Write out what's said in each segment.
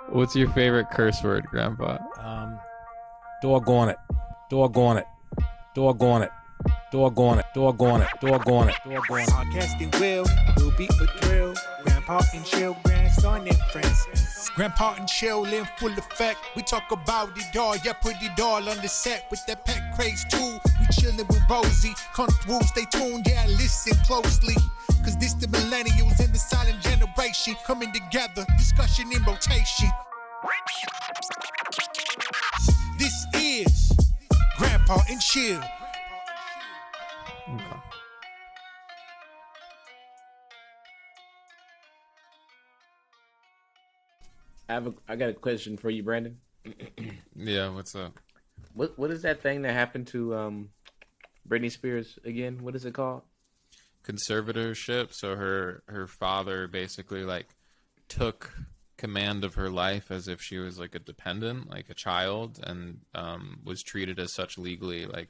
What's your favorite curse word, Grandpa? Doggone it. Doggone it. Doggone it. Doggone it. Doggone it. Doggone it. Doggone it. Podcasting will be a thrill. Grandpa and chill, grandson and friends. Grandpa and chill in full effect. We talk about it all, yeah, put it all on the set with that pet craze too. We chillin' with Rosie, comfortable, stay tuned, yeah, listen closely. Cause this the millennials and the silent generation coming together, discussion in rotation. This is Grandpa and Chill. Okay. I got a question for you, Brandon. Yeah, what's up? What is that thing that happened to Britney Spears again? What is it called? Conservatorship. So her father basically like took command of her life as if she was like a dependent, like a child, and was treated as such legally. Like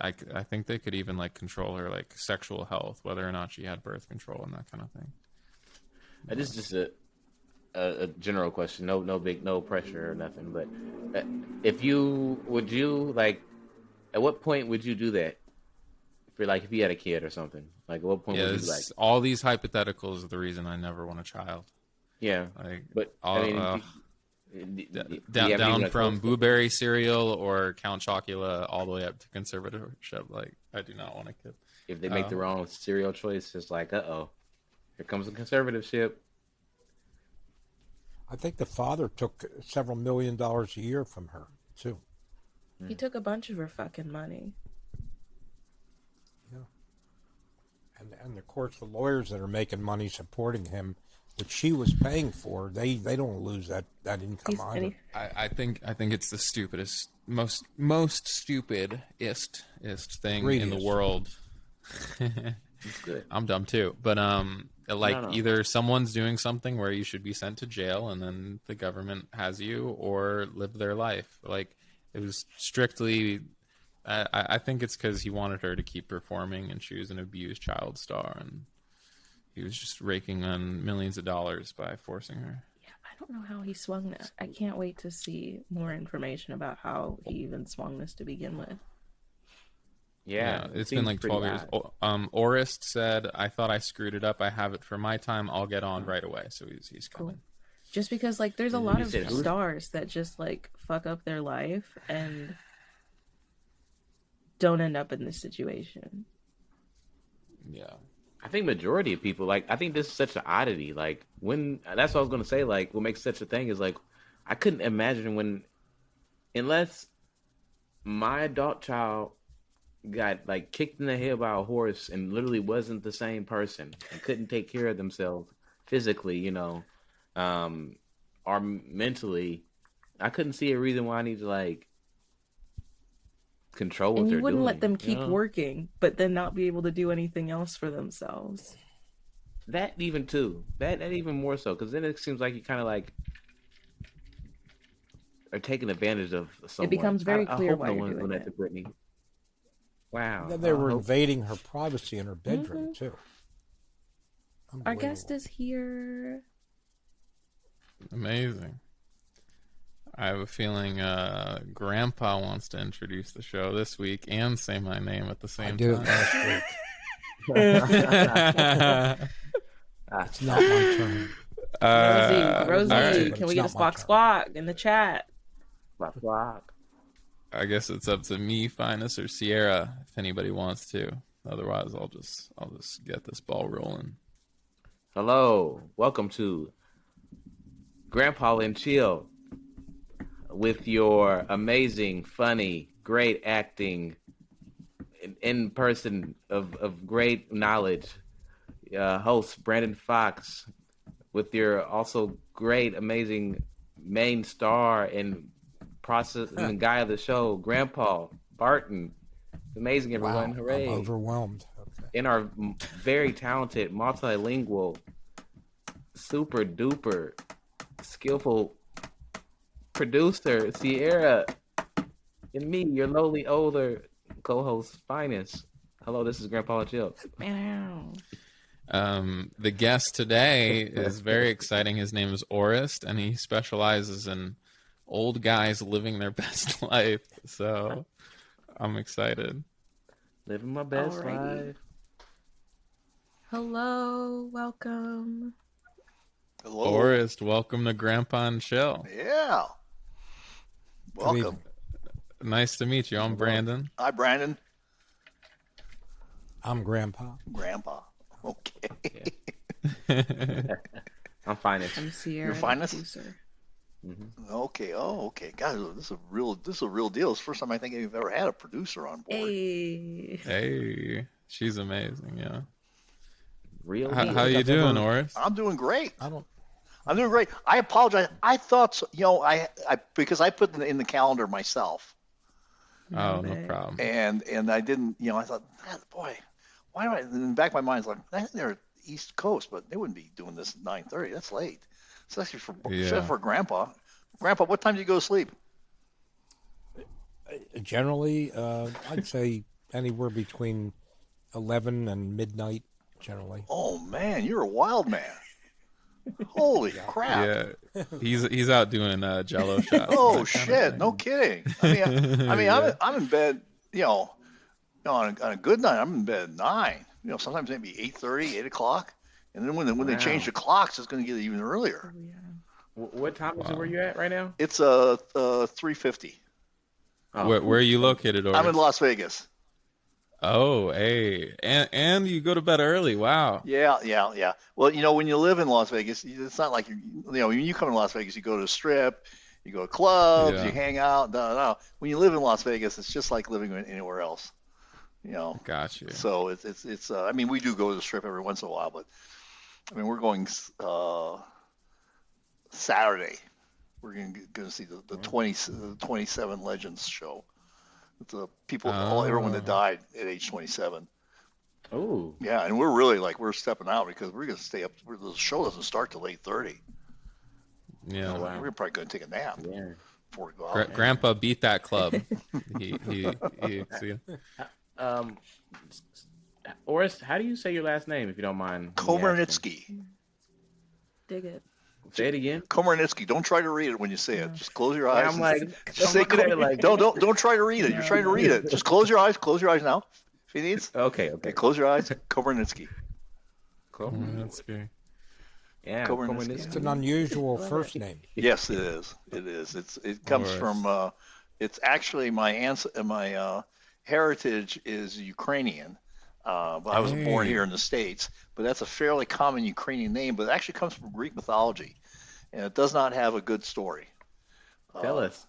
I think they could even like control her like sexual health, whether or not she had birth control and that kind of thing. This is just a general question. No pressure or nothing. But would you like? At what point would you do that? If you had a kid or something, like at what point would you like? All these hypotheticals are the reason I never want a child. Yeah, down from blueberry cereal or Count Chocula all the way up to conservatorship. Like, I do not want a kid. If they make the wrong cereal choice, it's like, here comes the conservatorship. I think the father took several $1 million a year from her, too. He took a bunch of her fucking money. Yeah. And of course, the lawyers that are making money supporting him, which she was paying for, they don't lose that income either. I think it's the stupidest, most stupidest thing in the world. It's good. I'm dumb too, but either someone's doing something where you should be sent to jail and then the government has you, or live their life. Like, it was strictly, I think it's because he wanted her to keep performing and she was an abused child star, and he was just raking on millions of dollars by forcing her. Yeah, I don't know how he swung that. I can't wait to see more information about how he even swung this to begin with. Yeah, it's been like 12 years. Orest said, "I thought I screwed it up. I have it for my time. I'll get on right away." So he's coming. Cool. Just because there's a lot of stars that just fuck up their life and don't end up in this situation. Yeah. I think majority of people, I think this is such an oddity. That's what I was going to say. What makes such a thing is I couldn't imagine unless my adult child got kicked in the head by a horse and literally wasn't the same person and couldn't take care of themselves physically, or mentally, I couldn't see a reason why I need to control what they're doing. And you wouldn't let them keep working, but then not be able to do anything else for themselves. That even too. That even more so, because then it seems like you kind of are taking advantage of someone. It becomes very clear why you're doing that to Britney. Wow. They were invading her privacy in her bedroom too. Our guest is here. Amazing. I have a feeling Grandpa wants to introduce the show this week and say my name at the same time. Last week. It's not my turn. Rosie, right. can we get a squawk in the chat? Squawk. I guess it's up to me, Phines, or Sierra, if anybody wants to. Otherwise, I'll just get this ball rolling. Hello, welcome to Grandpa and Chill with your amazing, funny, great acting, in person of great knowledge, host Brandon Fox, with your also great, amazing main star and process and guy of the show, Grandpa Barton. Amazing, everyone! Wow, Hooray! I'm overwhelmed. Okay. In our very talented, multilingual, super duper skillful producer Sierra, and me, your lowly older co-host Phines. Hello, this is Grandpa Chill. The guest today is very exciting. His name is Orest, and he specializes in old guys living their best life. So I'm excited. Living my best Alrighty. life. Hello, welcome. Hello. Orest, welcome to Grandpa and Chill. Yeah. Welcome. evening. Nice to meet you. I'm Brandon. Hi, Brandon. I'm Grandpa. Grandpa. Okay. I'm Phines. I'm Sierra. You're finest? Producer. Okay. Oh, okay. Guys, this is a real deal. It's the first time I think you've ever had a producer on board. Hey. Hey, she's amazing. Yeah. Real How deal. you doing, Orest? I'm doing great. I I'm doing great. I apologize. I thought so, I because I put it in the calendar myself, Oh, no bad. problem. and I didn't. I thought, boy, why do I? In the back of my mind, it's like I think they're East Coast, but they wouldn't be doing this at 9:30. That's late, especially for Grandpa. Grandpa, what time do you go to sleep? generally, I'd say anywhere between 11 and midnight. Generally, Oh man, you're a wild man. Holy crap! Yeah, he's out doing Jello shots. Oh that kind of shit! thing. No kidding. I'm in bed. On a good night, I'm in bed at 9. Sometimes maybe 8:30, 8 o'clock, and then when they change the clocks, it's going to get even earlier. Oh, yeah. What time is it where you at right now? It's 3:50. Oh, Where are you located, Orest? I'm in Las Vegas. Oh, hey, and you go to bed early. Wow. Yeah. Well, when you live in Las Vegas, it's not like when you come to Las Vegas, you go to the Strip, you go to clubs, Yeah. you hang out. No. When you live in Las Vegas, it's just like living anywhere else. Gotcha. So it's I mean, we do go to the Strip every once in a while, but I mean, we're going Saturday. We're going to see the 27 Legends show. With the people, everyone that died at age 27. oh, Yeah, and we're really we're stepping out because we're going to stay up. The show doesn't start till 8:30. Yeah. Oh, wow. We're probably going to take a nap yeah. before we go out. Grandpa beat that club. he see, Orest, how do you say your last name, if you don't mind? me asking? Komarnyckyj. Dig it. Say it again. Komarnyckyj. Don't try to read it when you say it. Just close your eyes. Yeah, I'm like, just I'm say looking at it like- don't try to read it. You're trying to read it. Just close your eyes. Close your eyes now. Phines. Okay. Okay, close your eyes. Komarnyckyj. Cool. that's good. Yeah. Komarnyckyj. it's an unusual first name. Yes, it is. It is. It comes Orest. from. It's actually my heritage is Ukrainian. But I was born here in the States. But that's a fairly common Ukrainian name. But it actually comes from Greek mythology, and it does not have a good story. Tell us.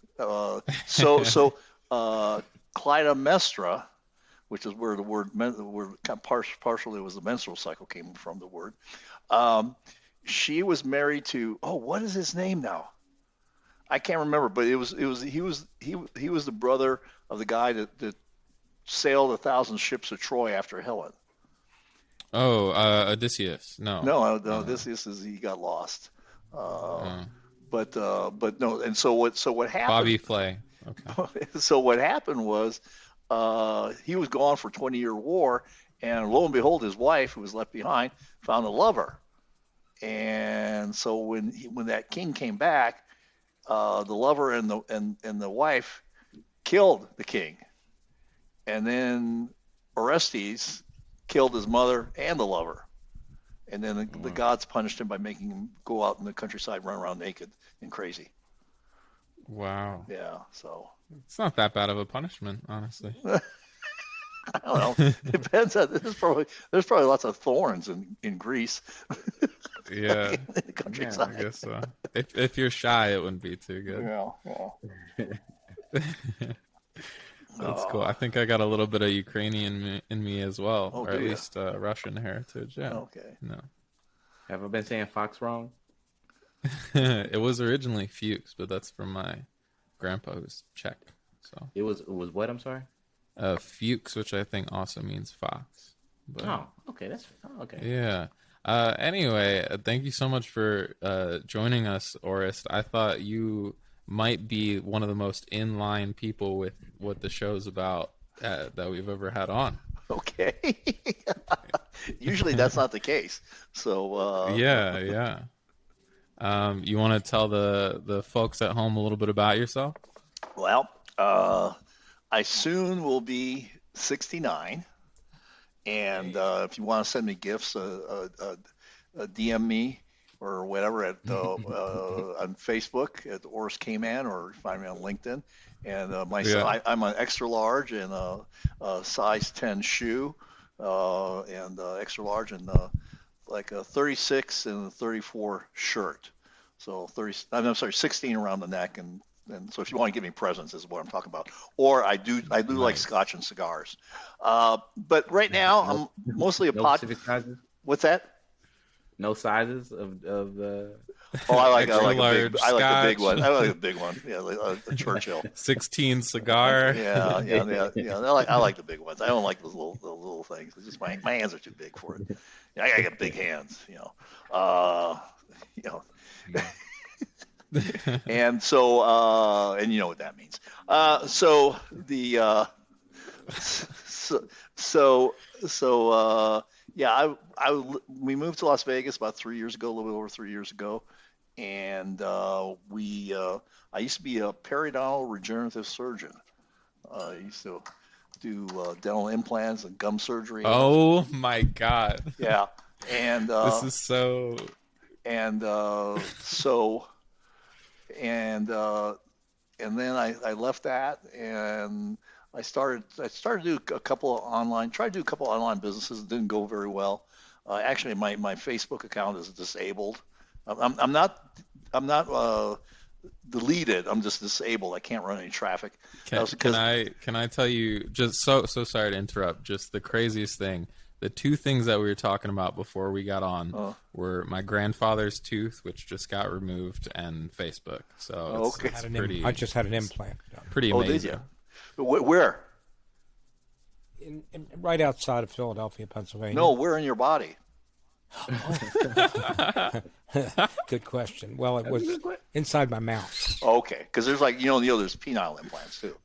So Clytemnestra, which is where the word partially was the menstrual cycle came from the word. She was married to what is his name now? I can't remember, but he was the brother of the guy that sailed 1,000 ships of Troy after Helen. Oh, Odysseus. No. No, this is he got lost. But no, and so what happened? Bobby Flay. Okay. So what happened was he was gone for 20-year war, and lo and behold, his wife, who was left behind, found a lover. And so when that king came back, the lover and the wife killed the king, and then Orestes killed his mother and the lover. And then the gods punished him by making him go out in the countryside, run around naked and crazy. Wow. Yeah, so It's not that bad of a punishment, honestly. I don't know. Depends on there's probably lots of thorns in Greece. Yeah. In the I countryside. guess so. If you're shy, it wouldn't be too good. Yeah. That's cool. I think I got a little bit of Ukrainian in me as well, Oh, or do at ya? least Russian heritage. Yeah. Okay. No. Have I been saying Fox wrong? It was originally Fuchs, but that's from my grandpa who's Czech. So It was what? I'm sorry. Fuchs, which I think also means fox. But, Okay. Okay. Yeah. Anyway, thank you so much for joining us, Orest. I thought you might be one of the most in-line people with what the show's about that we've ever had on. Okay. Usually that's not the case. So Yeah. You want to tell the folks at home a little bit about yourself? Well, I soon will be 69, and if you want to send me gifts, DM me or whatever at on Facebook at Orest Komarnyckyj, or find me on LinkedIn. And I'm an extra large and a size 10 shoe, and extra large and like a 36 and a 34 shirt. So 16 around the neck, and so if you want to give me presents, is what I'm talking about. Or I do like Scotch and cigars. But right now I'm mostly a specific sizes? What's that? No sizes of the. Oh, I like the big one. I like the big one. Yeah, like the Churchill. 16 cigar. Yeah. I like the big ones. I don't like those little things. It's just my hands are too big for it. Yeah, I got big hands. And so and you know what that means. We moved to Las Vegas about 3 years ago, a little bit over 3 years ago, and I used to be a periodontal regenerative surgeon. I used to do dental implants and gum surgery. Oh my God! Yeah, and this is so. And then I left that, and I started to do a couple of online businesses. It didn't go very well. Actually, my Facebook account is disabled. I'm not deleted. I'm just disabled. I can't run any traffic. Can I tell you, just so sorry to interrupt, just the craziest thing. The two things that we were talking about before we got on were my grandfather's tooth, which just got removed, and Facebook. So it's pretty. I just had an implant done. Pretty amazing. Did you? Where? Right outside of Philadelphia, Pennsylvania. No, where in your body? Good question. Well, it was inside my mouth. Okay, because there's there's penile implants too.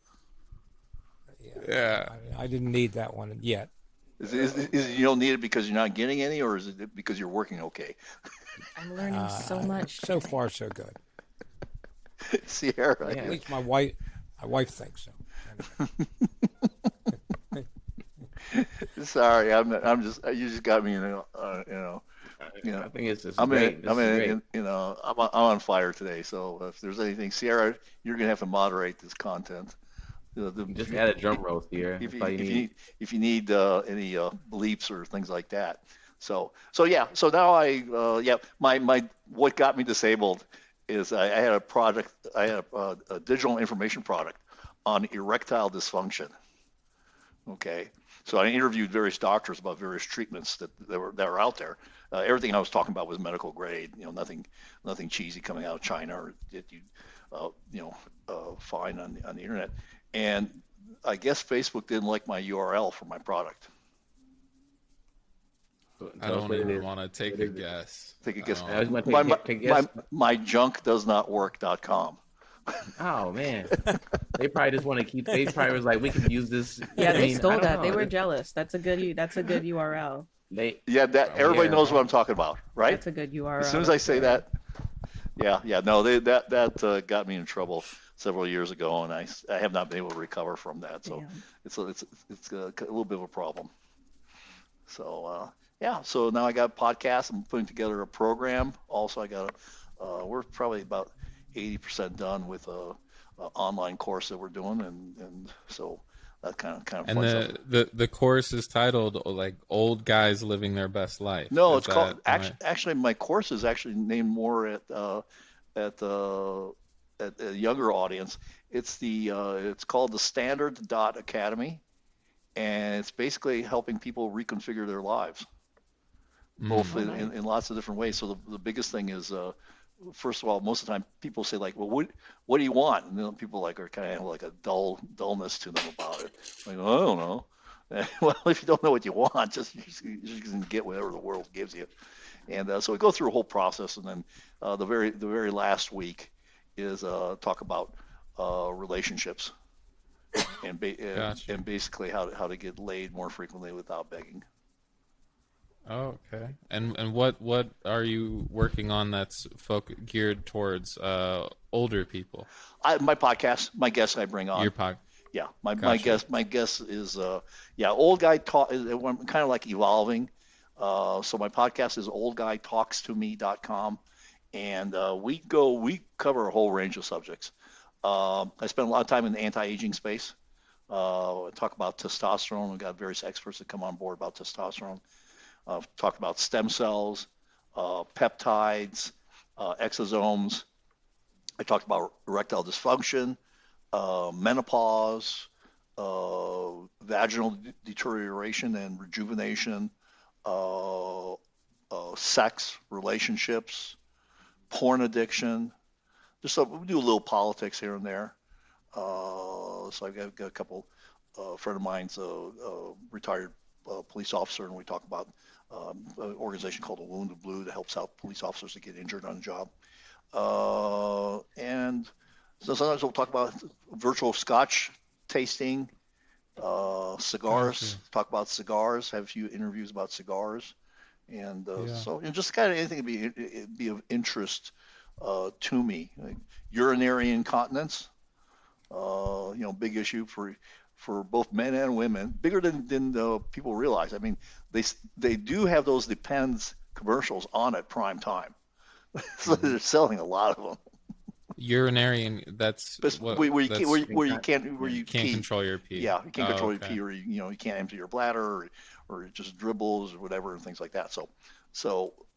Yeah. I didn't need that one yet. Is it you don't need it because you're not getting any, or is it because you're working okay? I'm learning so much. So far, so good. Sierra. At least my wife thinks so. Sorry, I'm just. You just got me. I think it's just. I'm on fire today. So if there's anything, Sierra, you're gonna have to moderate this content. Just add a drum roll here. If you need any bleeps or things like that. So now my what got me disabled is I had a project. I had a digital information product on erectile dysfunction. Okay, so I interviewed various doctors about various treatments that were out there. Everything I was talking about was medical grade. Nothing cheesy coming out of China or that you find on the internet. And I guess Facebook didn't like my URL for my product. I don't even want to take a guess. Take a guess. My junkdoesnotwork.com. Oh man, they probably just want to keep. They probably was like, we can use this. Yeah, they stole that. They were jealous. That's a good URL. Everybody knows what I'm talking about, right? That's a good URL. As soon as I say that, that got me in trouble several years ago, and I have not been able to recover from that. So it's a little bit of a problem. So so now I got podcasts. I'm putting together a program. Also, I got we're probably about 80% done with a online course that we're doing, and so that kind of. And the course is titled like "Old Guys Living Their Best Life." No, it's called actually my course is actually named more at a younger audience. It's called the Standard Academy, and it's basically helping people reconfigure their lives, both in lots of different ways. So the biggest thing is, first of all, most of the time people say like, well, what do you want? And then people are kind of like a dullness to them about it. Like, well, I don't know. Well, if you don't know what you want, you're just gonna get whatever the world gives you. And so we go through a whole process, and then the very last week is talk about relationships and basically how to get laid more frequently without begging. Oh, okay. And what are you working on that's geared towards older people? My podcast, my guests I bring on. Your pod. Yeah, my Gotcha. guess is old guy talk. I'm kind of like evolving. So my podcast is oldguytalkstome.com, and we cover a whole range of subjects. I spend a lot of time in the anti-aging space. Talk about testosterone. We've got various experts that come on board about testosterone. Talk about stem cells, peptides, exosomes. I talked about erectile dysfunction, menopause, vaginal deterioration and rejuvenation, sex, relationships, porn addiction. We do a little politics here and there. So I've got a couple friend of mine's retired police officer, and we talk about an organization called the Wounded Blue that helps out police officers that get injured on the job. And so sometimes we'll talk about virtual scotch tasting, cigars, talk about cigars, have a few interviews about cigars. And so just kind of anything be of interest to me. Like urinary incontinence, big issue for both men and women, bigger than people realize. I mean, they do have those Depends commercials on at prime time, so they're selling a lot of them. Urinary, that's where you can't control your pee. Yeah, you can't control your pee, or you can't empty your bladder, or it just dribbles or whatever and things like that. So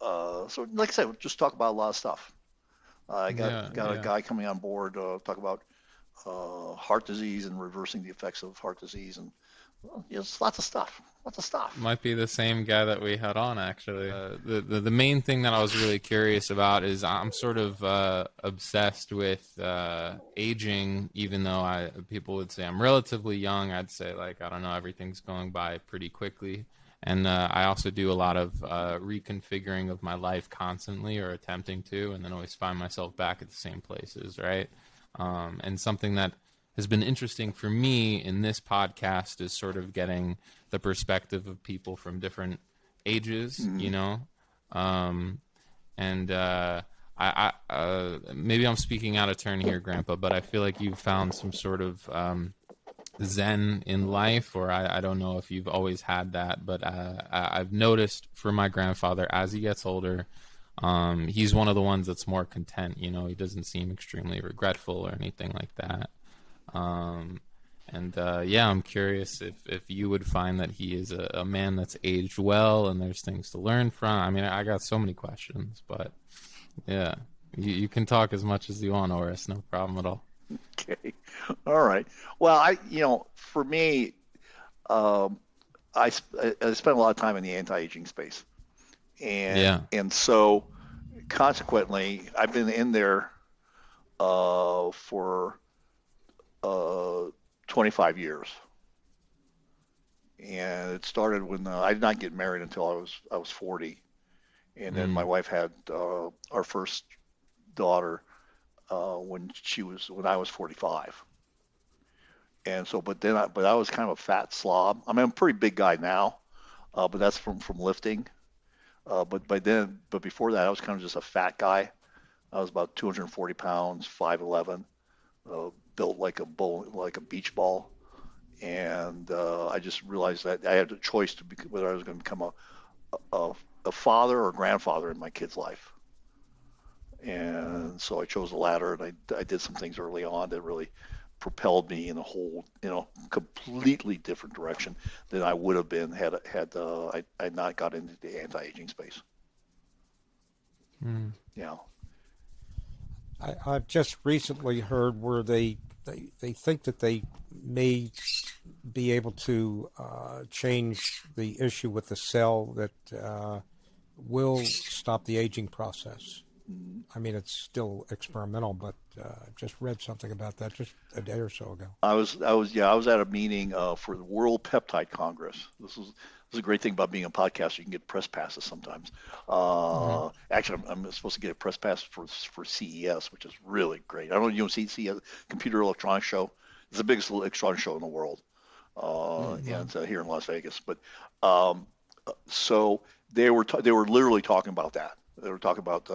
like I said, just talk about a lot of stuff. I got a guy coming on board talk about heart disease and reversing the effects of heart disease, and it's lots of stuff. Might be the same guy that we had on, actually. The main thing that I was really curious about is I'm sort of obsessed with aging, even though people would say I'm relatively young. I'd say, like, I don't know, everything's going by pretty quickly. And I also do a lot of reconfiguring of my life constantly, or attempting to, and then always find myself back at the same places, right? And something that has been interesting for me in this podcast is sort of getting the perspective of people from different ages, and I maybe I'm speaking out of turn here, Grandpa, but I feel like you've found some sort of zen in life, or I don't know if you've always had that, but I've noticed for my grandfather, as he gets older, he's one of the ones that's more content. He doesn't seem extremely regretful or anything like that. I'm curious if you would find that he is a man that's aged well and there's things to learn from. I mean, I got so many questions, but yeah, you can talk as much as you want, Orest, no problem at all. Okay. All right. Well, for me, I spent a lot of time in the anti-aging space. And so consequently, I've been in there for 25 years. And it started when I did not get married until I was 40. And then my wife had our first daughter when I was 45. And so, but I was kind of a fat slob. I mean, I'm a pretty big guy now, but that's from lifting. But before that, I was kind of just a fat guy. I was about 240 pounds, 5'11", built like a beach ball. And I just realized that I had a choice whether I was going to become a father or grandfather in my kid's life. And so I chose the latter, and I did some things early on that really propelled me in a whole, completely different direction than I would have been had I not got into the anti-aging space. Yeah. I've just recently heard where they think that they may be able to change the issue with the cell that will stop the aging process. I mean, it's still experimental, but just read something about that just a day or so ago. I was at a meeting for the World Peptide Congress. This is a great thing about being a podcaster. You can get press passes sometimes. Actually, I'm supposed to get a press pass for CES, which is really great. I don't know, see a Computer Electronics Show. It's the biggest electronics show in the world, and it's here in Las Vegas. But so they were literally talking about that. They were talking about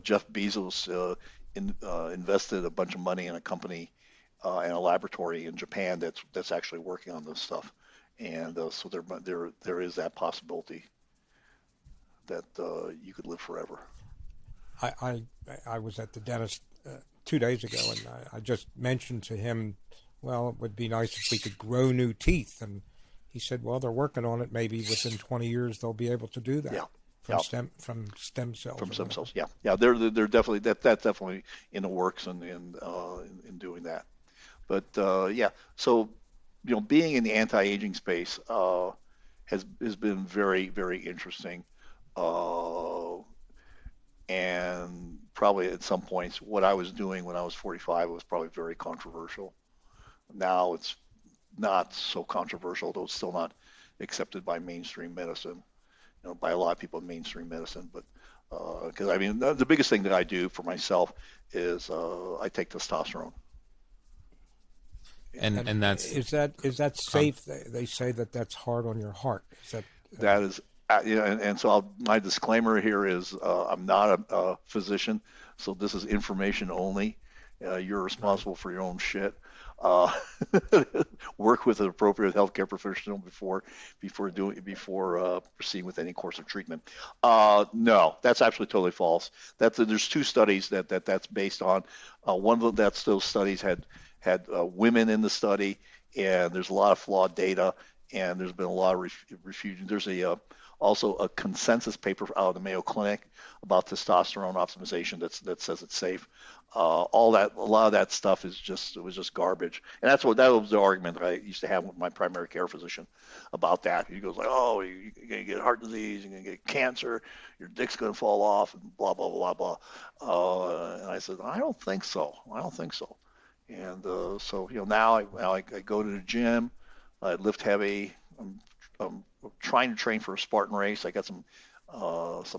Jeff Bezos invested a bunch of money in a company in a laboratory in Japan that's actually working on this stuff, and so there is that possibility that you could live forever. I was at the dentist 2 days ago, and I just mentioned to him, well, it would be nice if we could grow new teeth, and he said, well, they're working on it. Maybe within 20 years they'll be able to do that. Yeah. From stem cells. From stem cells, yeah. They're definitely that's definitely in the works and in doing that. But yeah, so being in the anti-aging space has been very, very interesting. And probably at some points, what I was doing when I was 45 was probably very controversial. Now it's not so controversial, though it's still not accepted by mainstream medicine, by a lot of people in mainstream medicine. But because the biggest thing that I do for myself is I take testosterone. And that's is that safe? They say that's hard on your heart. That is. And so my disclaimer here is I'm not a physician, so this is information only. You're responsible for your own shit. Work with an appropriate healthcare professional before proceeding with any course of treatment. No, that's actually totally false. There's two studies that's based on. One of those studies had women in the study, and there's a lot of flawed data, and there's been a lot of refusion. There's also a consensus paper out of the Mayo Clinic about testosterone optimization that says it's safe. A lot of that stuff was just garbage, and that was the argument that I used to have with my primary care physician about that. He goes like, "Oh, you're gonna get heart disease, you're gonna get cancer, your dick's gonna fall off, and blah blah blah blah." And I said, "I don't think so. And so now I go to the gym, I lift heavy. I'm trying to train for a Spartan race. I got some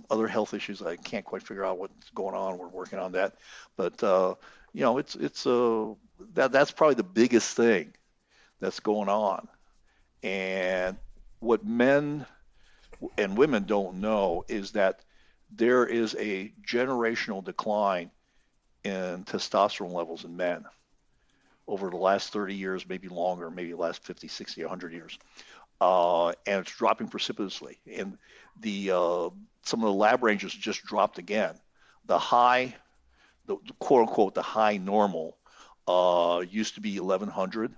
other health issues I can't quite figure out what's going on. We're working on that, but that's probably the biggest thing that's going on. And what men and women don't know is that there is a generational decline in testosterone levels in men over the last 30 years, maybe longer, maybe the last 50, 60, 100 years. And it's dropping precipitously. And some of the lab ranges just dropped again. The quote unquote, the high normal used to be 1100,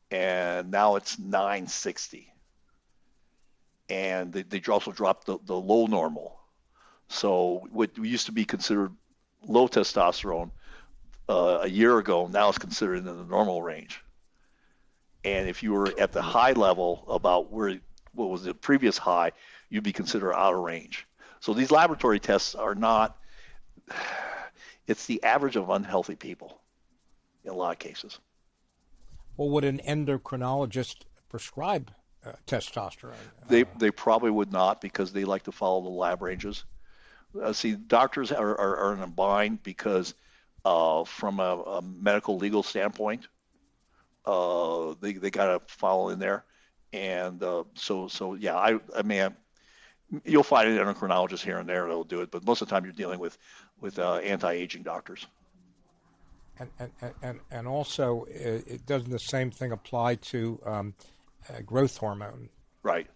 and now it's 960. And they also dropped the low normal. So what used to be considered low testosterone a year ago, now it's considered in the normal range. And if you were at the high level, about what was the previous high, you'd be considered out of range. So these laboratory tests are not, it's the average of unhealthy people in a lot of cases. Well, would an endocrinologist prescribe testosterone? They probably would not, because they like to follow the lab ranges. See, doctors are in a bind because from a medical legal standpoint, they got to follow in there. And so yeah, I mean, you'll find an endocrinologist here and there that'll do it, but most of the time you're dealing with anti-aging doctors. And also, it doesn't the same thing apply to growth hormone? Right.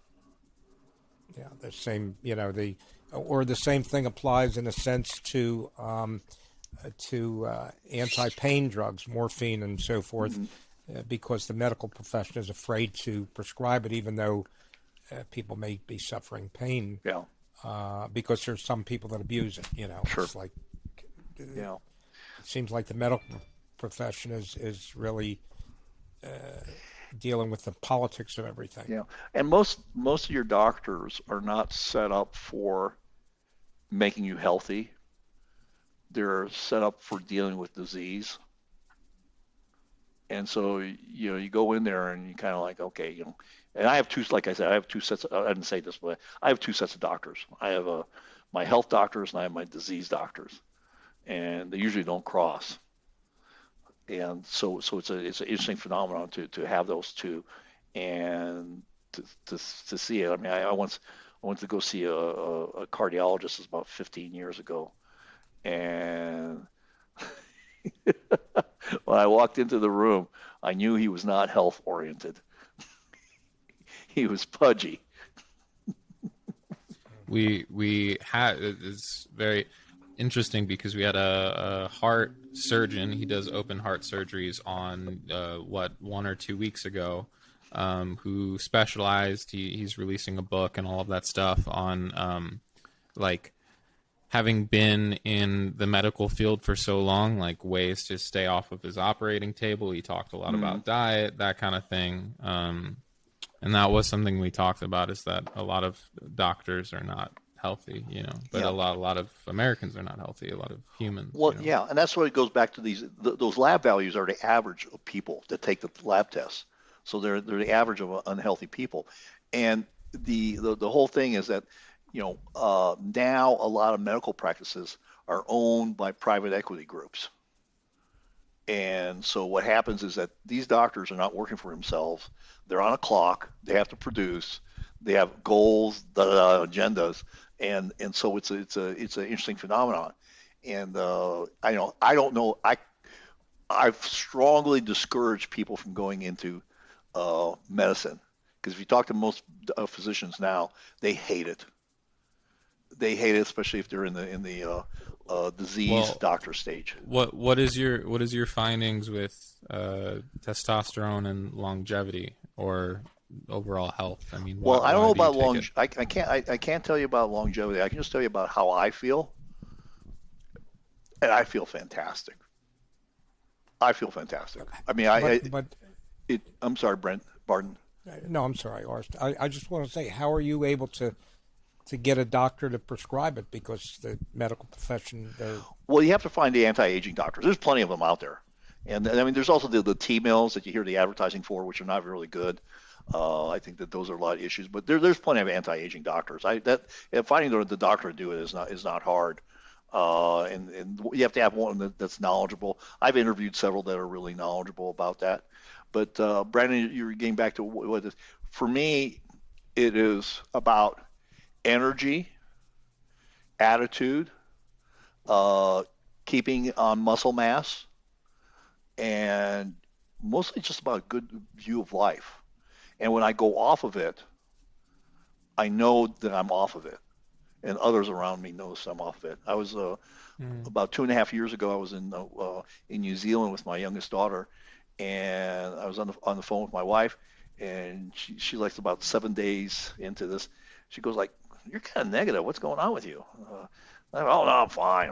Yeah, the same. The same thing applies in a sense to anti-pain drugs, morphine and so forth, because the medical profession is afraid to prescribe it, even though people may be suffering pain. Yeah. Because there's some people that abuse it. Sure. It's like, yeah. It seems like the medical profession is really dealing with the politics of everything. Yeah, and most of your doctors are not set up for making you healthy. They're set up for dealing with disease. And so, you go in there and you kind of like, okay, and I have two, like I said, I have two sets. I didn't say this, but I have two sets of doctors. I have my health doctors and I have my disease doctors, and they usually don't cross. And so it's an interesting phenomenon to have those two. And to see it. I mean, I went to go see a cardiologist. It was about 15 years ago, and when I walked into the room, I knew he was not health oriented. He was pudgy. We had, it's very interesting because we had a heart surgeon. He does open heart surgeries on 1 or 2 weeks ago, who specialized. He's releasing a book and all of that stuff on like having been in the medical field for so long, like ways to stay off of his operating table. He talked a lot about diet, that kind of thing. And that was something we talked about, is that a lot of doctors are not healthy, but a lot of Americans are not healthy, a lot of humans. Well, yeah, and that's what it goes back to. Those lab values are the average of people that take the lab tests. So they're the average of unhealthy people. And the whole thing is that, now a lot of medical practices are owned by private equity groups. And so what happens is that these doctors are not working for themselves. They're on a clock. They have to produce. They have goals, agendas, and so it's an interesting phenomenon. And I don't know. I've strongly discouraged people from going into medicine, because if you talk to most physicians now, they hate it. They hate it, especially if they're in the disease doctor stage. What is your findings with testosterone and longevity or overall health? I mean, I don't know about I can't tell you about longevity. I can just tell you about how I feel, and I feel fantastic. I mean, I'm sorry, Barton. No, I'm sorry, Orest. I just want to say, how are you able to get a doctor to prescribe it? Because the medical profession, well, you have to find the anti-aging doctors. There's plenty of them out there, and I mean, there's also the T-mills that you hear the advertising for, which are not really good. I think that those are a lot of issues, but there's plenty of anti-aging doctors. Finding the doctor to do it is not hard, and you have to have one that's knowledgeable. I've interviewed several that are really knowledgeable about that. But Brandon, you're getting back to what is, for me, it is about energy, attitude, keeping on muscle mass, and mostly just about a good view of life. And when I go off of it, I know that I'm off of it, and others around me notice I'm off of it. I was about 2.5 years ago. I was in New Zealand with my youngest daughter, and I was on the phone with my wife, and she like about 7 days into this, she goes like, "You're kind of negative. What's going on with you?" Oh no, I'm fine.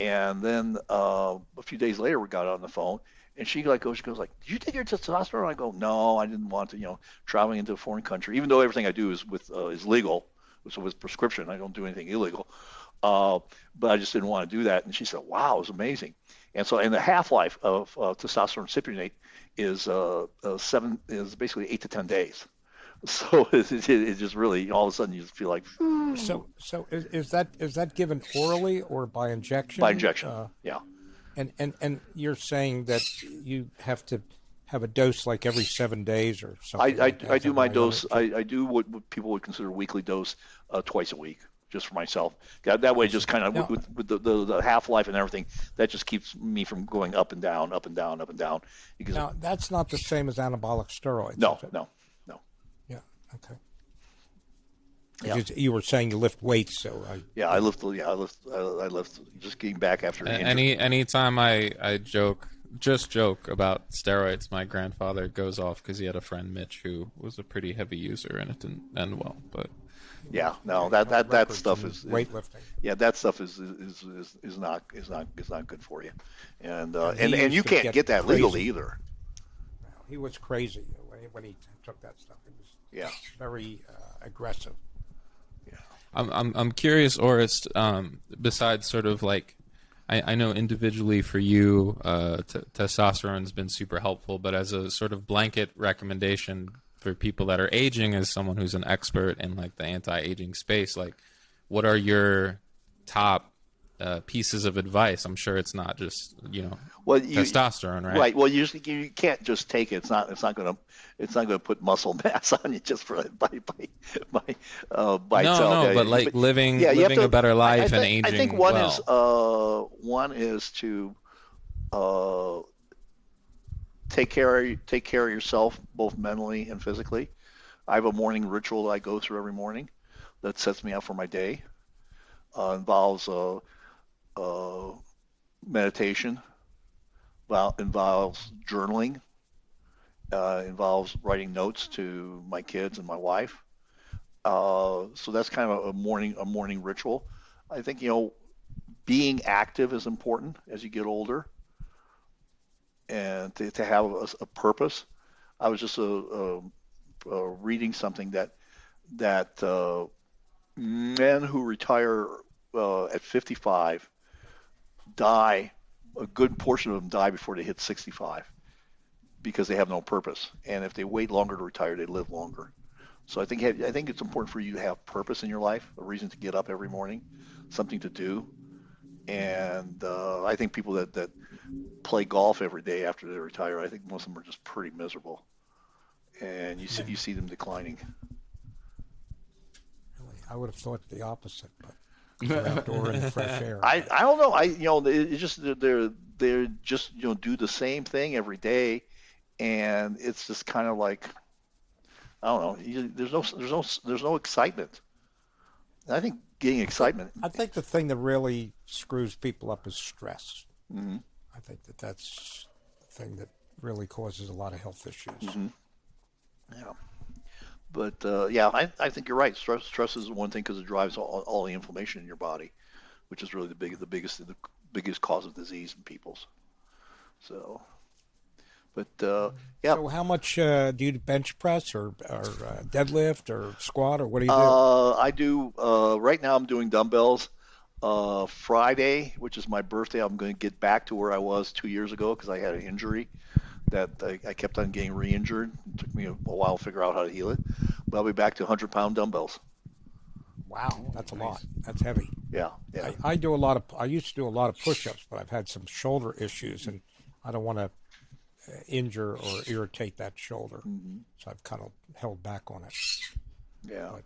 And then a few days later, we got on the phone, and she goes like, "Did you take your testosterone?" I go, "No, I didn't want to. Traveling into a foreign country, even though everything I do is legal, so with prescription, I don't do anything illegal. But I just didn't want to do that." And she said, "Wow, it was amazing." And so, and the half-life of testosterone cypionate is basically 8 to 10 days. So it just really, all of a sudden you just feel like. So is that given orally or by injection? By injection, yeah. And you're saying that you have to have a dose like every 7 days or something? I do my dose. I do what people would consider a weekly dose twice a week, just for myself. That way, just kind of with the half-life and everything, that just keeps me from going up and down, up and down, up and down. Because now, that's not the same as anabolic steroids. No. Yeah. Okay. Yeah. You were saying you lift weights, so I lift. I lift. Just getting back after the injury. Anytime I joke about steroids, my grandfather goes off because he had a friend, Mitch, who was a pretty heavy user, and it didn't end well. But yeah, no, that stuff is weightlifting. Yeah, that stuff is not good for you, and you can't get that legally either. He was crazy when he took that stuff. It was very aggressive. Yeah, I'm curious, Orest. Besides, sort of like, I know individually for you, testosterone's been super helpful, but as a sort of blanket recommendation for people that are aging, as someone who's an expert in like the anti-aging space, like, what are your top pieces of advice. I'm sure it's not just Well, testosterone, right? Right. Well, you can't just take it. It's not going to put muscle mass on you just by No, itself. but like living a better life and aging. I think one is to take care of yourself both mentally and physically. I have a morning ritual that I go through every morning that sets me up for my day. Involves meditation, involves journaling, involves writing notes to my kids and my wife. So that's kind of a morning ritual. I think being active is important as you get older, and to have a purpose. I was just reading something that men who retire at 55 die. A good portion of them die before they hit 65 because they have no purpose. And if they wait longer to retire, they live longer. So I think it's important for you to have purpose in your life, a reason to get up every morning, something to do. And I think people that play golf every day after they retire, I think most of them are just pretty miserable. And you see them declining. I would have thought the opposite, but they're outdoor in the fresh air. I don't know. It's just they're just do the same thing every day, and it's just kind of like, I don't know. There's no excitement. And I think getting excitement. I think the thing that really screws people up is stress. Mm-hmm. I think that's the thing that really causes a lot of health issues. Mm-hmm. Yeah. But I think you're right. Stress is one thing because it drives all the inflammation in your body, which is really the biggest cause of disease in people's. So, but yeah. So how much do you bench press or deadlift or squat or what do you do? I do right now. I'm doing dumbbells. Friday, which is my birthday, I'm going to get back to where I was 2 years ago because I had an injury that I kept on getting re-injured. It took me a while to figure out how to heal it. But I'll be back to 100-pound dumbbells. Wow, that's a lot. That's heavy. Yeah. I used to do a lot of push-ups, but I've had some shoulder issues, and I don't want to injure or irritate that shoulder. Mm-hmm. So I've kind of held back on it. Yeah. But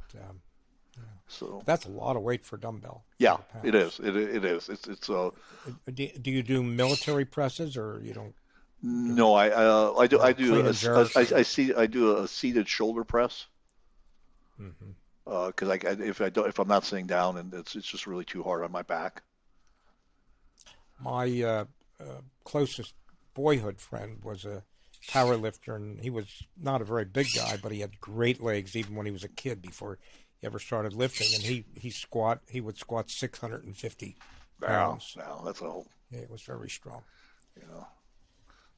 so that's a lot of weight for a dumbbell. Yeah, it is. It is. It's Do you do military presses or you don't? No, I do. I do a seated shoulder press. Because if I'm not sitting down, and it's just really too hard on my back. My closest boyhood friend was a power lifter, and he was not a very big guy, but he had great legs even when he was a kid before he ever started lifting. And he would squat 650 pounds. Wow, that's a whole. Yeah, it was very strong.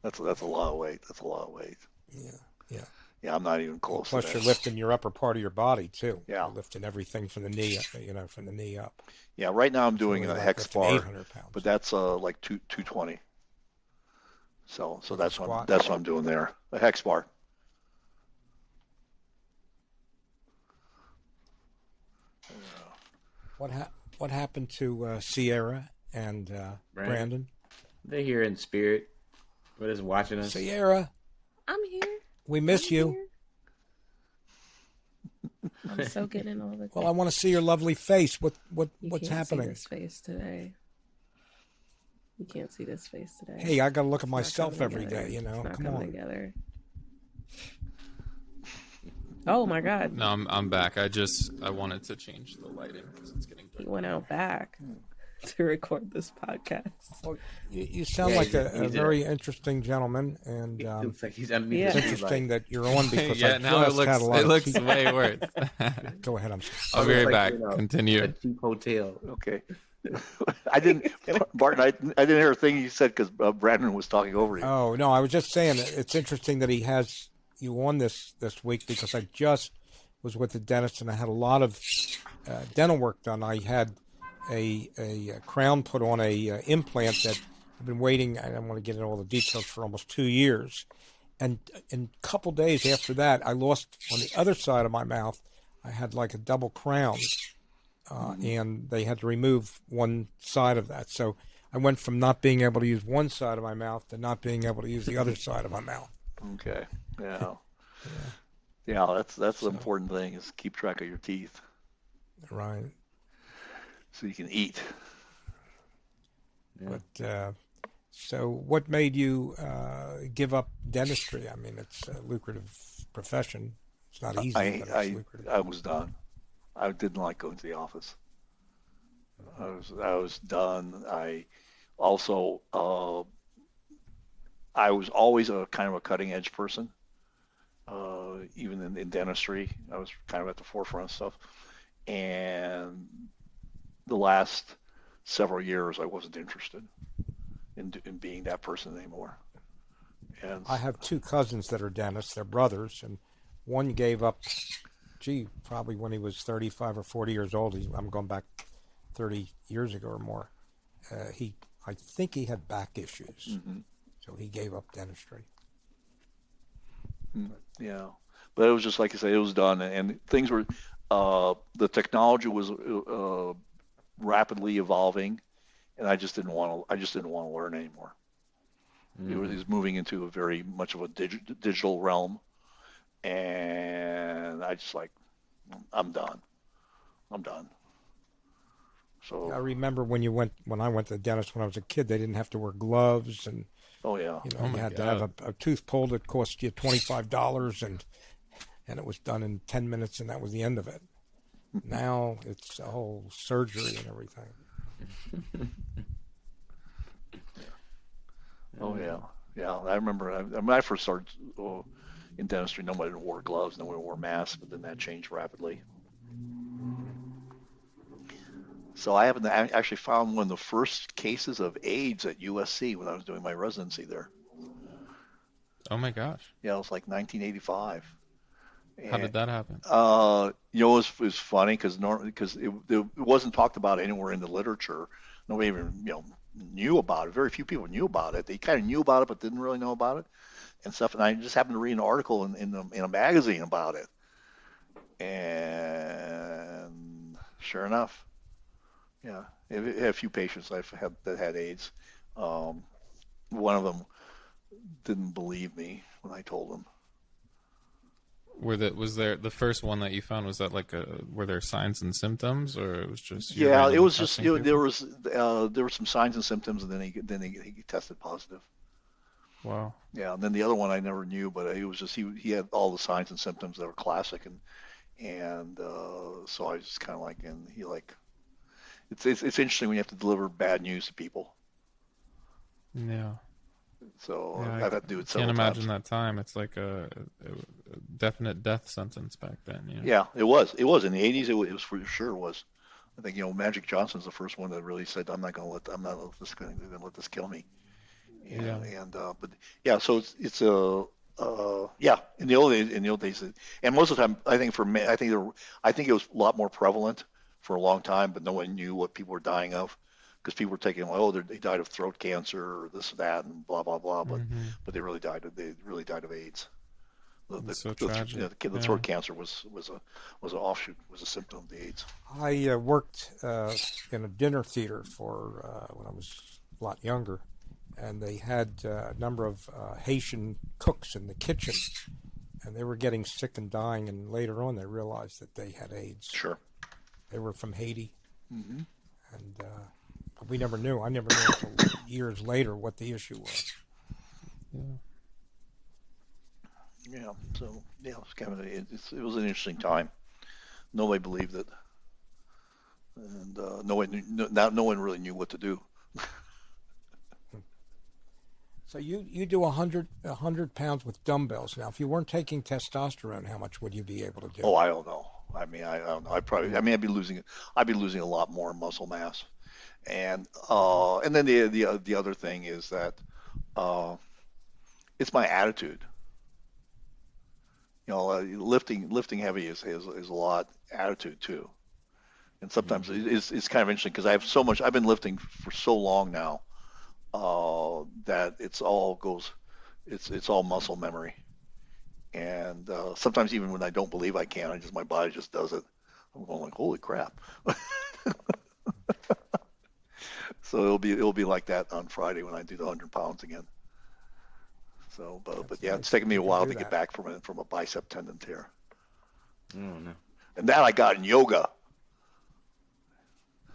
That's a lot of weight. That's a lot of weight. Yeah. Yeah, I'm not even close. Plus, to that. you're lifting your upper part of your body too. Yeah, you're lifting everything from the knee, from the knee up. Yeah, right now I'm doing a hex bar, 800 pounds. But that's like 220. So that's what I'm doing there. A hex bar. What happened to Sierra and Brandon? They're here in spirit. They're just watching us. Sierra, I'm here. we miss you. I'm soaking in all the. Well, I want to see your lovely face. What's can't happening? See this face today. You can't see this face today. Hey, I got to look at It's myself not every coming day. together. It's not Come coming on. together. Oh my God! No, I'm back. I wanted to change the lighting because it's getting dark. He went out back to record this podcast. Well, you sound like a very interesting gentleman, and Looks like he's underneath Yeah. the it's streetlight. interesting that you're on because Yeah, I now it just had a lot looks of way worse. Go ahead, I'm I'll be right back. Continue. A cheap hotel. Okay. I didn't, Barton. I didn't hear a thing you said because Brandon was talking over you. Oh no, I was just saying that it's interesting that he has you on this week because I just was with the dentist and I had a lot of dental work done. I had a crown put on a implant that I've been waiting. I don't want to get into all the details for almost 2 years, and in a couple days after that, I lost on the other side of my mouth. I had like a double crown and they had to remove one side of that. So I went from not being able to use one side of my mouth to not being able to use the other side of my mouth. Okay. Yeah. That's the important thing is keep track of your teeth Right. so you can eat. Yeah. But so what made you give up dentistry? I mean, it's a lucrative profession. It's not easy, but it's lucrative. I was done. I didn't like going to the office. I was done. I also I was always a kind of a cutting edge person. Even in dentistry, I was kind of at the forefront of stuff. And the last several years, I wasn't interested in being that person anymore. And I have two cousins that are dentists. They're brothers, and one gave up, probably when he was 35 or 40 years old. I'm going back 30 years ago or more. I think he had back issues, so he gave up dentistry. Yeah, but it was just like I say, it was done, and things were. The technology was rapidly evolving, and I just didn't want to learn anymore. It was moving into a very much of a digital realm, and I just I'm done. So I remember when I went to the dentist when I was a kid, they didn't have to wear gloves, and oh yeah, you had to have a tooth pulled that cost you $25, and it was done in 10 minutes, and that was the end of it. Now it's a whole surgery and everything. Oh yeah. I remember when I first started in dentistry, nobody wore gloves, nobody wore masks, but then that changed rapidly. So I actually found one of the first cases of AIDS at USC when I was doing my residency there. Oh my gosh. Yeah, it was like 1985. How did that happen? It was funny because it wasn't talked about anywhere in the literature. Nobody even knew about it. Very few people knew about it. They kind of knew about it, but didn't really know about it and stuff. And I just happened to read an article in a magazine about it, and sure enough, yeah, I had a few patients that had AIDS. One of them didn't believe me when I told him. Was there the first one that you found? Was that were there signs and symptoms, or it was just it was just there were some signs and symptoms, and then he tested positive. Wow. Yeah, and then the other one I never knew, but it was just he had all the signs and symptoms that were classic, and so I was just kind of it's interesting when you have to deliver bad news to people. Yeah. So Yeah, I've had to do it several times. Can't imagine times. that time. It's like a definite death sentence back then. Yeah, it was. It was in the 80s. It was for sure. It was. I think Magic Johnson's the first one that really said, "I'm not going to let this kill me." But yeah, so it's in the old days, and most of the time, I think for me, I think it was a lot more prevalent for a long time, but no one knew what people were dying of. Because people were taking, they died of throat cancer or this or that and blah blah blah, but they really died of AIDS. So tragic. The throat cancer was an offshoot, was a symptom of the AIDS. I worked in a dinner theater for when I was a lot younger, and they had a number of Haitian cooks in the kitchen, and they were getting sick and dying. And later on, they realized that they had AIDS. Sure. They were from Haiti, and. We never knew. I never knew until years later what the issue was. Yeah. So it was kind of it was an interesting time. Nobody believed it, and no one really knew what to do. So you do 100 pounds with dumbbells. Now, if you weren't taking testosterone, how much would you be able to do? Oh, I don't know. I mean, I don't know. I'd be losing a lot more muscle mass. And then the other thing is that it's my attitude. Lifting heavy is a lot attitude too, and sometimes it's kind of interesting because I have so much. I've been lifting for so long now that it's all muscle memory, and sometimes even when I don't believe I can, my body just does it. I'm going like, holy crap. So it'll be like that on Friday when I do the 100 pounds again. So, but yeah, nice. it's taken me a You can while do to get that. back from a bicep tendon tear. I don't know. And that I got in yoga.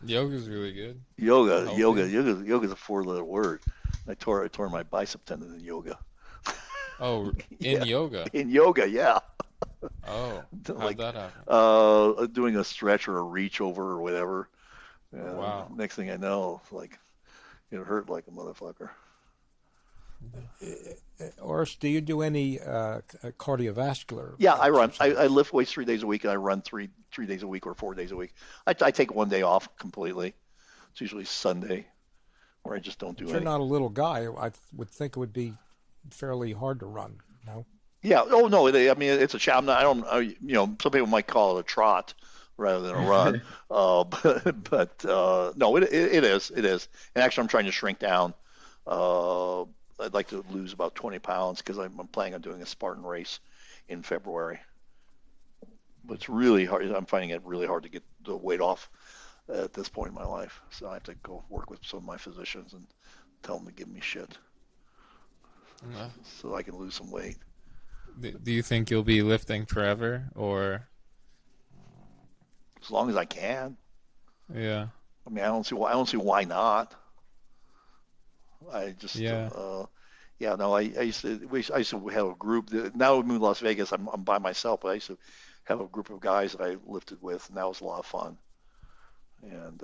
Yoga's really good. Yoga's a 4-letter word. I tore my bicep tendon in yoga. Oh, Yeah. in yoga. In yoga, yeah. Oh, how'd Like, that happen? doing a stretch or a reach over or whatever. Wow. Next thing I know, like, it hurt like a motherfucker. Orest, do you do any cardiovascular? Yeah, I run. exercise? I lift weights 3 days a week, and I run three days a week or 4 days a week. I take one day off completely. It's usually Sunday, where I just don't do You're anything. not a little guy. I would think it would be fairly hard to run. No. Yeah. Oh no. I mean, it's a challenge. Some people might call it a trot rather than a run. But no, it is. It is. And actually, I'm trying to shrink down. I'd like to lose about 20 pounds because I'm planning on doing a Spartan race in February. But it's really hard. I'm finding it really hard to get the weight off at this point in my life. So I have to go work with some of my physicians and tell them to give me shit Yeah. so I can lose some weight. Do you think you'll be lifting forever, or? As long as I can. Yeah. I mean, I don't see why not. I just, Yeah. No, I used to have a group. Now we moved to Las Vegas. I'm by myself, but I used to have a group of guys that I lifted with, and that was a lot of fun. And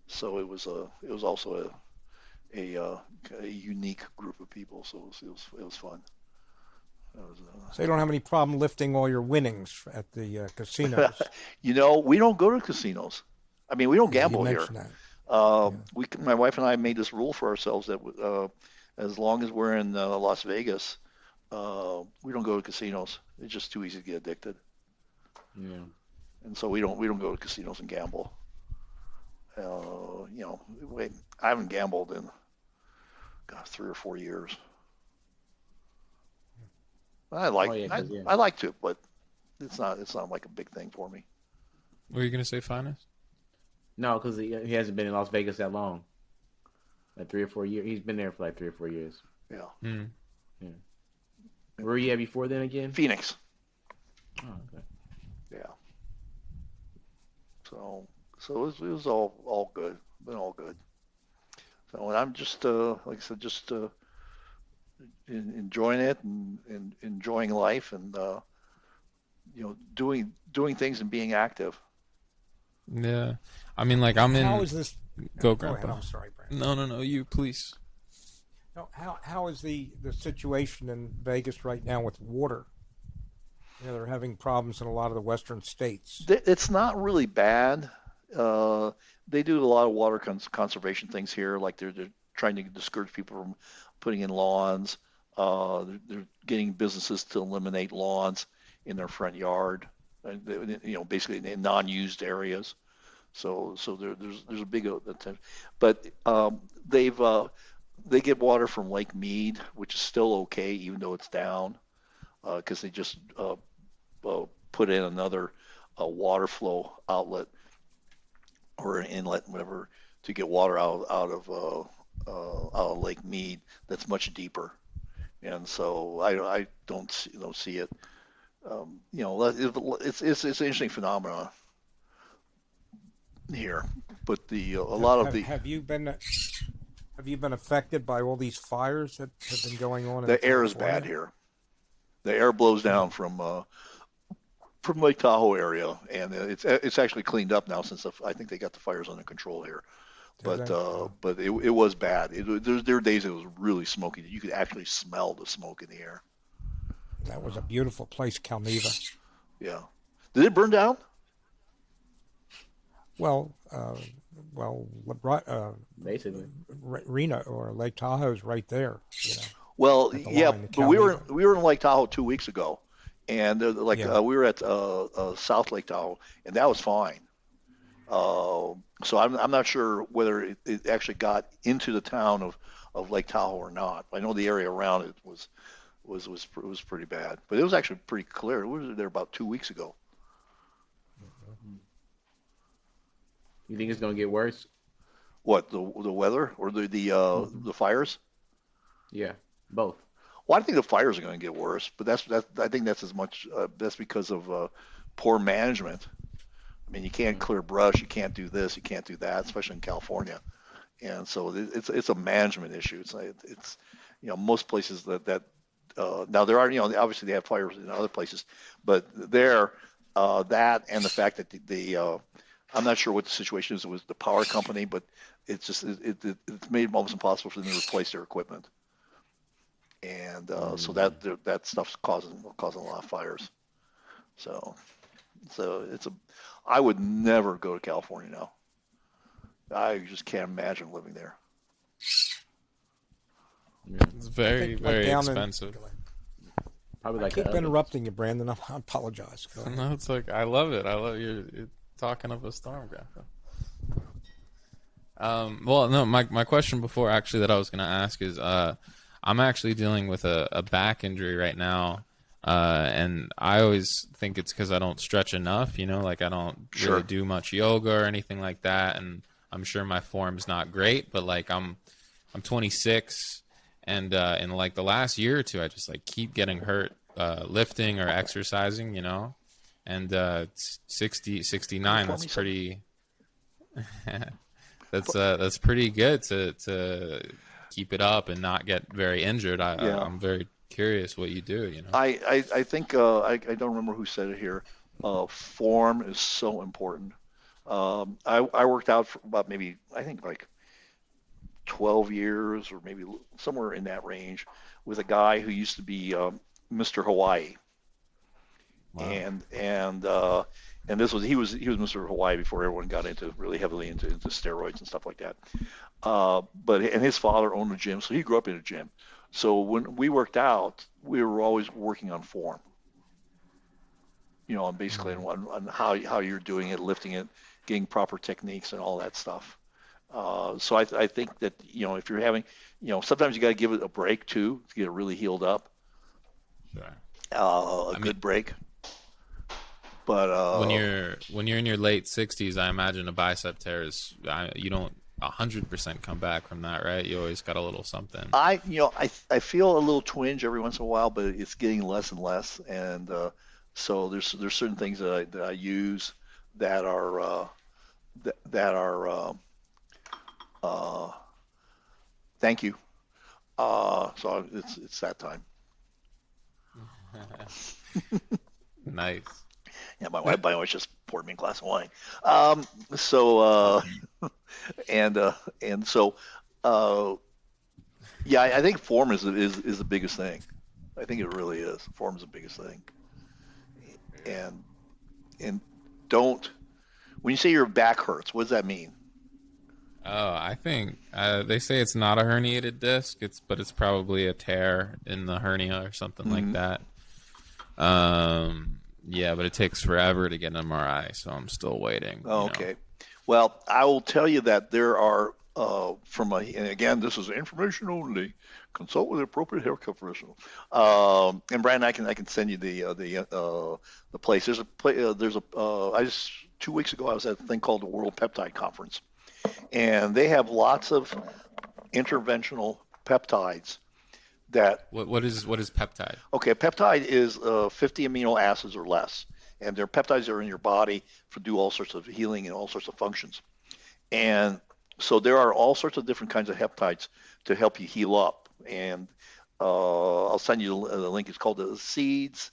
so it was also a unique group of people. So it was fun. So you don't have any problem lifting all your winnings at the casinos? We don't go to casinos. I mean, we don't gamble You here. mentioned that. My wife and I made this rule for ourselves that as long as we're in Las Vegas, we don't go to casinos. It's just too easy to get addicted, Yeah. and so we don't go to casinos and gamble. I haven't gambled in 3 or 4 years. I like to, but it's not like a big thing for me. What are you gonna say, Finest? No, because he hasn't been in Las Vegas that long. Like 3 or 4 years. He's been there for like 3 or 4 years. Yeah. Yeah. Where were you at before then again? Phoenix. Oh, okay. Yeah. So it was all good. Been all good. So and I'm just like I said, just enjoying it and enjoying life and doing things and being active. Yeah. I mean, like, I'm in. How is this? Go, Go ahead. Grandpa. I'm sorry, Brandon. No, you please. No, how is the situation in Vegas right now with water? They're having problems in a lot of the western states. It's not really bad. They do a lot of water conservation things here, like they're trying to discourage people from putting in lawns. They're getting businesses to eliminate lawns in their front yard, basically in non-used areas. So there's a big attempt, but they get water from Lake Mead, which is still okay even though it's down, because they just put in another water flow outlet or an inlet, whatever, to get water out of Lake Mead that's much deeper, and so I don't see it. It's an interesting phenomenon here, but Have you been affected by all these fires that have been going on? The air is bad here. The air blows down from Lake Tahoe area, and it's actually cleaned up now since I think they got the fires under control here. But it was bad. There were days it was really smoky. You could actually smell the smoke in the air. That was a beautiful place, Calneva. Yeah. Did it burn down? Well, Basically. Reno or Lake Tahoe's right there. Well, at the yeah, line, the but we Calneva. were in Lake Tahoe 2 weeks ago, and we were at South Lake Tahoe, and that was fine. So I'm not sure whether it actually got into the town of Lake Tahoe or not. I know the area around it was pretty bad, but it was actually pretty clear. We were there about 2 weeks ago. You think it's gonna get worse? What, the weather or the fires? Yeah, both. Well, I think the fires are going to get worse, but I think that's as much that's because of poor management. I mean, you can't clear brush, you can't do this, you can't do that, especially in California. And so it's a management issue. It's most places that now there are obviously they have fires in other places, but there that and the fact that the I'm not sure what the situation is with the power company, but it's made it almost impossible for them to replace their equipment, and so that stuff's causing a lot of fires. So I would never go to California now. I just can't imagine living there. It's very, very expensive. Probably I like keep interrupting you, Brandon. I apologize. Go ahead. No, it's like I love it. You're talking up a storm, Grandpa. Well, no, my question before actually that I was going to ask is, I'm actually dealing with a back injury right now, and I always think it's because I don't stretch enough. Like I don't really do much yoga or anything like that, and I'm sure my form's not great. But like I'm 26, and in like the last year or two, I just like keep getting hurt lifting or exercising. And 60, 69. That's pretty. That's pretty good to keep it up and not get very injured. I'm very curious what you do. I think I don't remember who said it here. Form is so important. I worked out for about maybe I think like 12 years or maybe somewhere in that range with a guy who used to be Mr. Hawaii. Wow. And this was he was Mr. Hawaii before everyone got really heavily into steroids and stuff like that. And his father owned a gym, so he grew up in a gym. So when we worked out, we were always working on form. And basically on how you're doing it, lifting it, getting proper techniques and all that stuff. So I think that if you're having sometimes you got to give it a break too to get it really healed up. Sure. Good break. But when you're in your late 60s, I imagine a bicep tear is you don't 100% come back from that, right? You always got a little something. I feel a little twinge every once in a while, but it's getting less and less, and so there's certain things that I use that are thank you. So it's that time. Nice. Yeah, my wife just poured me a glass of wine. Yeah, I think form is the biggest thing. I think it really is. Form is the biggest thing. And don't, when you say your back hurts, what does that mean? Oh, I think they say it's not a herniated disc, but it's probably a tear in the hernia or something like that. Yeah, but it takes forever to get an MRI, so I'm still waiting. Okay. Well, I will tell you that there are and again, this is information only. Consult with the appropriate healthcare professional. And Brian, I can send you the place. There's 2 weeks ago I was at a thing called the World Peptide Conference, and they have lots of interventional peptides. What is peptide? Okay, peptide is 50 amino acids or less, and they're peptides that are in your body to do all sorts of healing and all sorts of functions. And so there are all sorts of different kinds of peptides to help you heal up. And I'll send you the link. It's called the Seeds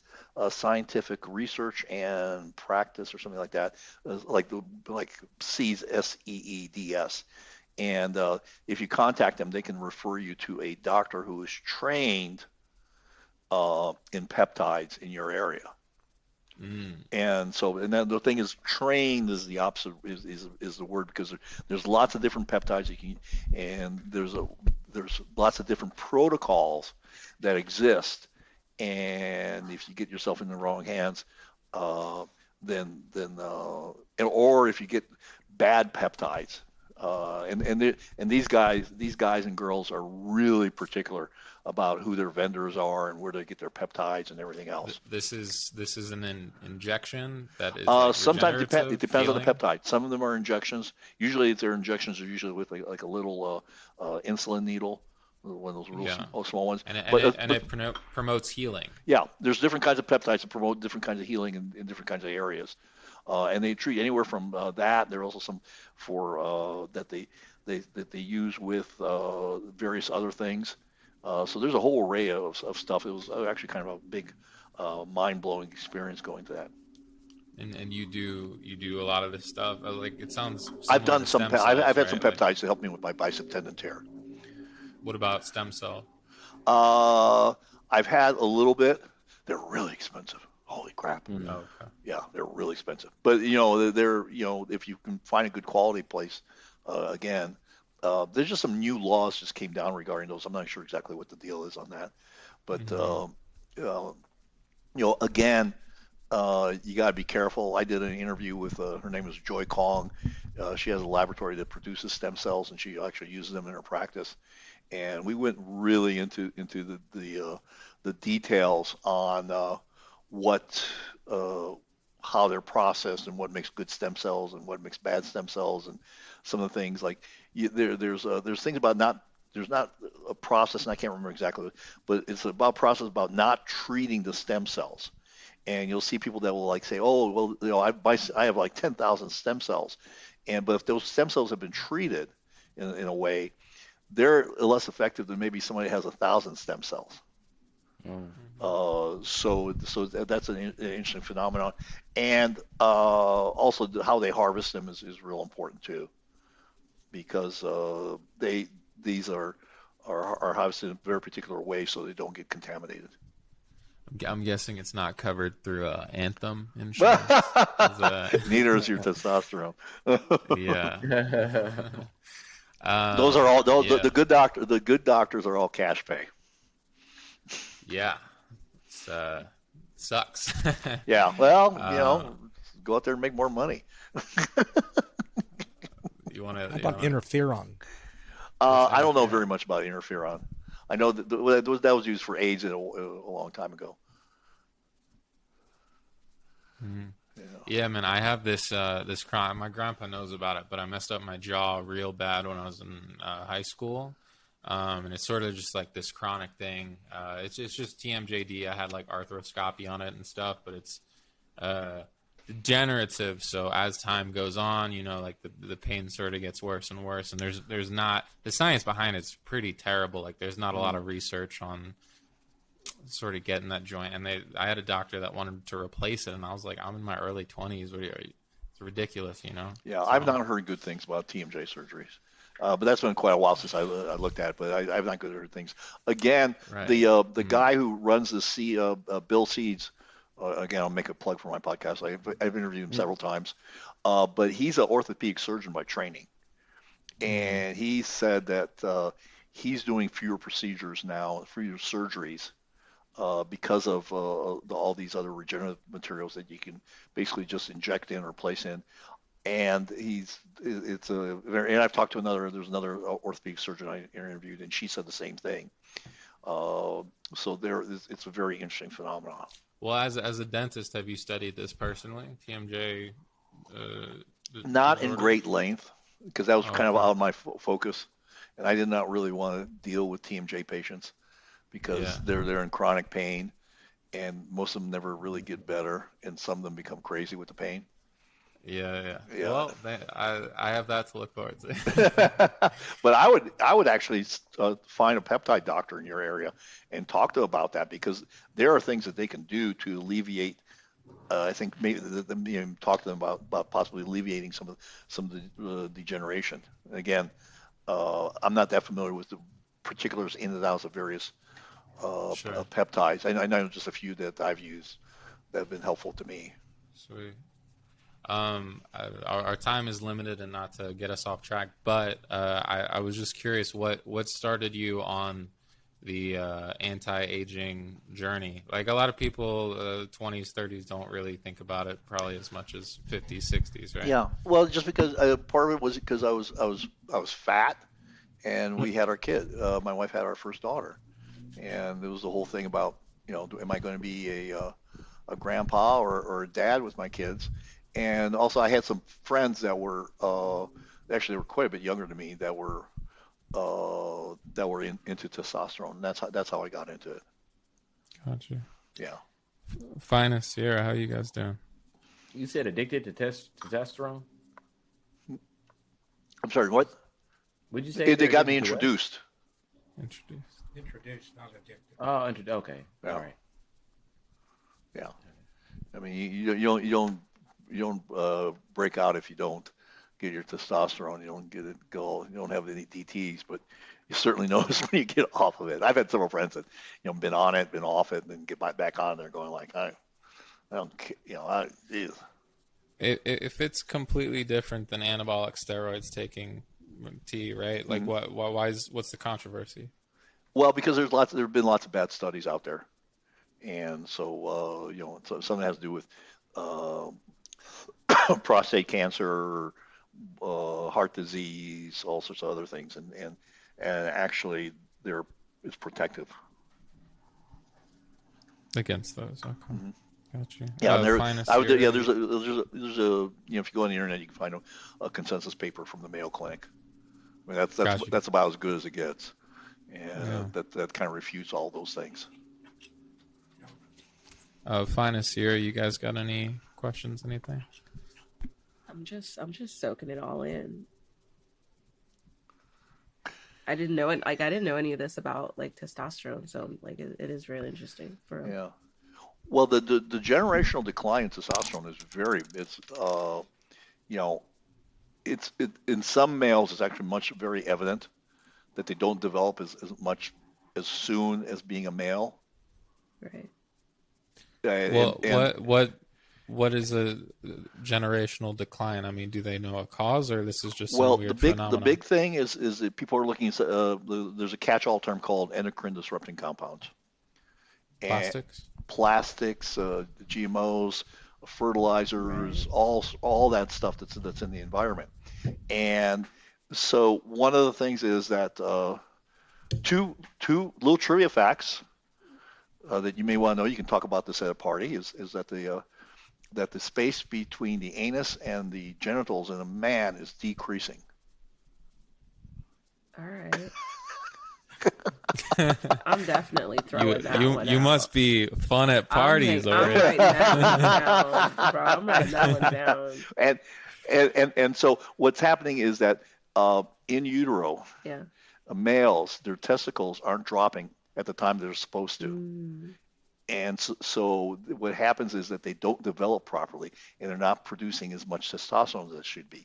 Scientific Research and Practice or something like that, like Seeds, SEEDS. And if you contact them, they can refer you to a doctor who is trained in peptides in your area. And then the thing is, trained is the opposite is the word, because there's lots of different peptides and there's lots of different protocols that exist. And if you get yourself in the wrong hands, or if you get bad peptides, And these guys and girls are really particular about who their vendors are and where they get their peptides and everything else. This is an injection that is Sometimes it depends on the healing? peptide. Some of them are injections. Usually, their injections are usually with like a little insulin needle, one of those real small ones. And But it promotes healing. yeah, there's different kinds of peptides that promote different kinds of healing in different kinds of areas, and they treat anywhere from that. There are also some for that they use with various other things. So there's a whole array of stuff. It was actually kind of a big, mind-blowing experience going to that. And you do a lot of this stuff. Like it sounds. I've done to some. stem I've cells, had some right? peptides to help me with my bicep tendon tear. What about stem cell? I've had a little bit. They're really expensive. Holy crap! Oh, okay. Yeah, they're really expensive. But they're if you can find a good quality place, again, there's just some new laws just came down regarding those. I'm not sure exactly what the deal is on that, but again, you got to be careful. I did an interview with her name is Joy Kong. She has a laboratory that produces stem cells, and she actually uses them in her practice. And we went really into the details on what how they're processed and what makes good stem cells and what makes bad stem cells, and some of the things like there's things about there's not a process, and I can't remember exactly, but it's about process about not treating the stem cells. And you'll see people that will like say, oh, well, I have like 10,000 stem cells, but if those stem cells have been treated in a way, they're less effective than maybe somebody has 1,000 stem cells. So that's an interesting phenomenon, and also how they harvest them is real important too, because these are harvested in a very particular way so they don't get contaminated. I'm guessing it's not covered through Anthem insurance. Neither is your testosterone. Yeah. Those are all yeah. the good doctor. The good doctors are all cash pay. Yeah. It's sucks. Yeah. Well, go out there and make more money. You want to? How about interferon? I don't know very much about interferon. I know that that was used for AIDS a long time ago. Mm-hmm. Yeah, man. I have this crime. My grandpa knows about it, but I messed up my jaw real bad when I was in high school, and it's sort of just like this chronic thing. It's just TMJD. I had like arthroscopy on it and stuff, but it's degenerative. So as time goes on, like the pain sort of gets worse and worse. And there's not the science behind it's pretty terrible. Like there's not a lot of research on sort of getting that joint. And I had a doctor that wanted to replace it, and I was like, I'm in my early 20s. It's ridiculous, Yeah, So, I've not heard good things about TMJ surgeries. But that's been quite a while since I looked at it. But I've not heard things. Again, right. the guy who runs the Bill Seeds. Again, I'll make a plug for my podcast. I've interviewed him several times, but he's an orthopedic surgeon by training, and he said that he's doing fewer procedures now, fewer surgeries, because of all these other regenerative materials that you can basically just inject in or place in. And and I've talked to there's another orthopedic surgeon I interviewed, and she said the same thing. So it's a very interesting phenomenon. Well, as a dentist, have you studied this personally, TMJ? Not in great length, because that was kind of okay. out of my focus, and I did not really want to deal with TMJ patients because they're in chronic pain, and most of them never really get better, and some of them become crazy with the pain. Yeah. Well, I have that to look forward to. But I would actually find a peptide doctor in your area and talk to them about that, because there are things that they can do to alleviate. I think maybe talk to them about possibly alleviating some of the degeneration. And again, I'm not that familiar with the particulars in and outs of various peptides. I know just a few that I've used that have been helpful to me. Sweet. Our time is limited, and not to get us off track, but I was just curious what started you on the anti-aging journey. Like a lot of people, 20s, 30s don't really think about it probably as much as 50s, 60s, right? Yeah. Well, just because part of it was because I was fat, and we had our kid. My wife had our first daughter, and there was the whole thing about, am I going to be a grandpa or a dad with my kids? And also, I had some friends that were actually they were quite a bit younger than me that were into testosterone. And that's how I got into it. Gotcha. Yeah. Finest, Sierra, how you guys doing? You said addicted to testosterone? I'm sorry, what? Would you say They got me addicted to what? introduced. Introduced, not addicted. Oh, okay. Yeah. All right. Yeah. I mean, you don't break out if you don't get your testosterone. You don't get it go. You don't have any DTs, but you certainly notice when you get off of it. I've had several friends that been on it, been off it, and then get back on there, going like, I don't, geez. If it's completely different than anabolic steroids taking T, right? Like, what's the controversy? Well, because there have been lots of bad studies out there, and so something has to do with prostate cancer, heart disease, all sorts of other things, and actually it's protective Against those, okay. Mm-hmm. Gotcha. Yeah, Finest, there's a if you go on the internet, you can find a consensus paper from the Mayo Clinic. I mean, Gotcha. that's about as good as it gets, and that kind of refutes all those things. Finest, Sierra, you guys got any questions, anything? I'm just soaking it all in. I didn't know it. Like, I didn't know any of this about like testosterone. So like, it is really interesting for. Yeah. Well, the generational decline in testosterone is it's in some males it's actually very evident that they don't develop as much as soon as being a male. Right. What is a generational decline? I mean, do they know a cause, or this is just some weird phenomenon? The big thing is that people are looking at there's a catch-all term called endocrine disrupting compounds. Plastics, GMOs, fertilizers, right. all that stuff that's in the environment. And so one of the things is that two little trivia facts that you may want to know. You can talk about this at a party. Is that the space between the anus and the genitals in a man is decreasing. All right. I'm definitely throwing that one You out. must be fun at parties. I'm writing that one down, bro. I'm writing that one down. And so what's happening is that in utero, males, their testicles aren't dropping at the time they're supposed to. And so what happens is that they don't develop properly, and they're not producing as much testosterone as they should be.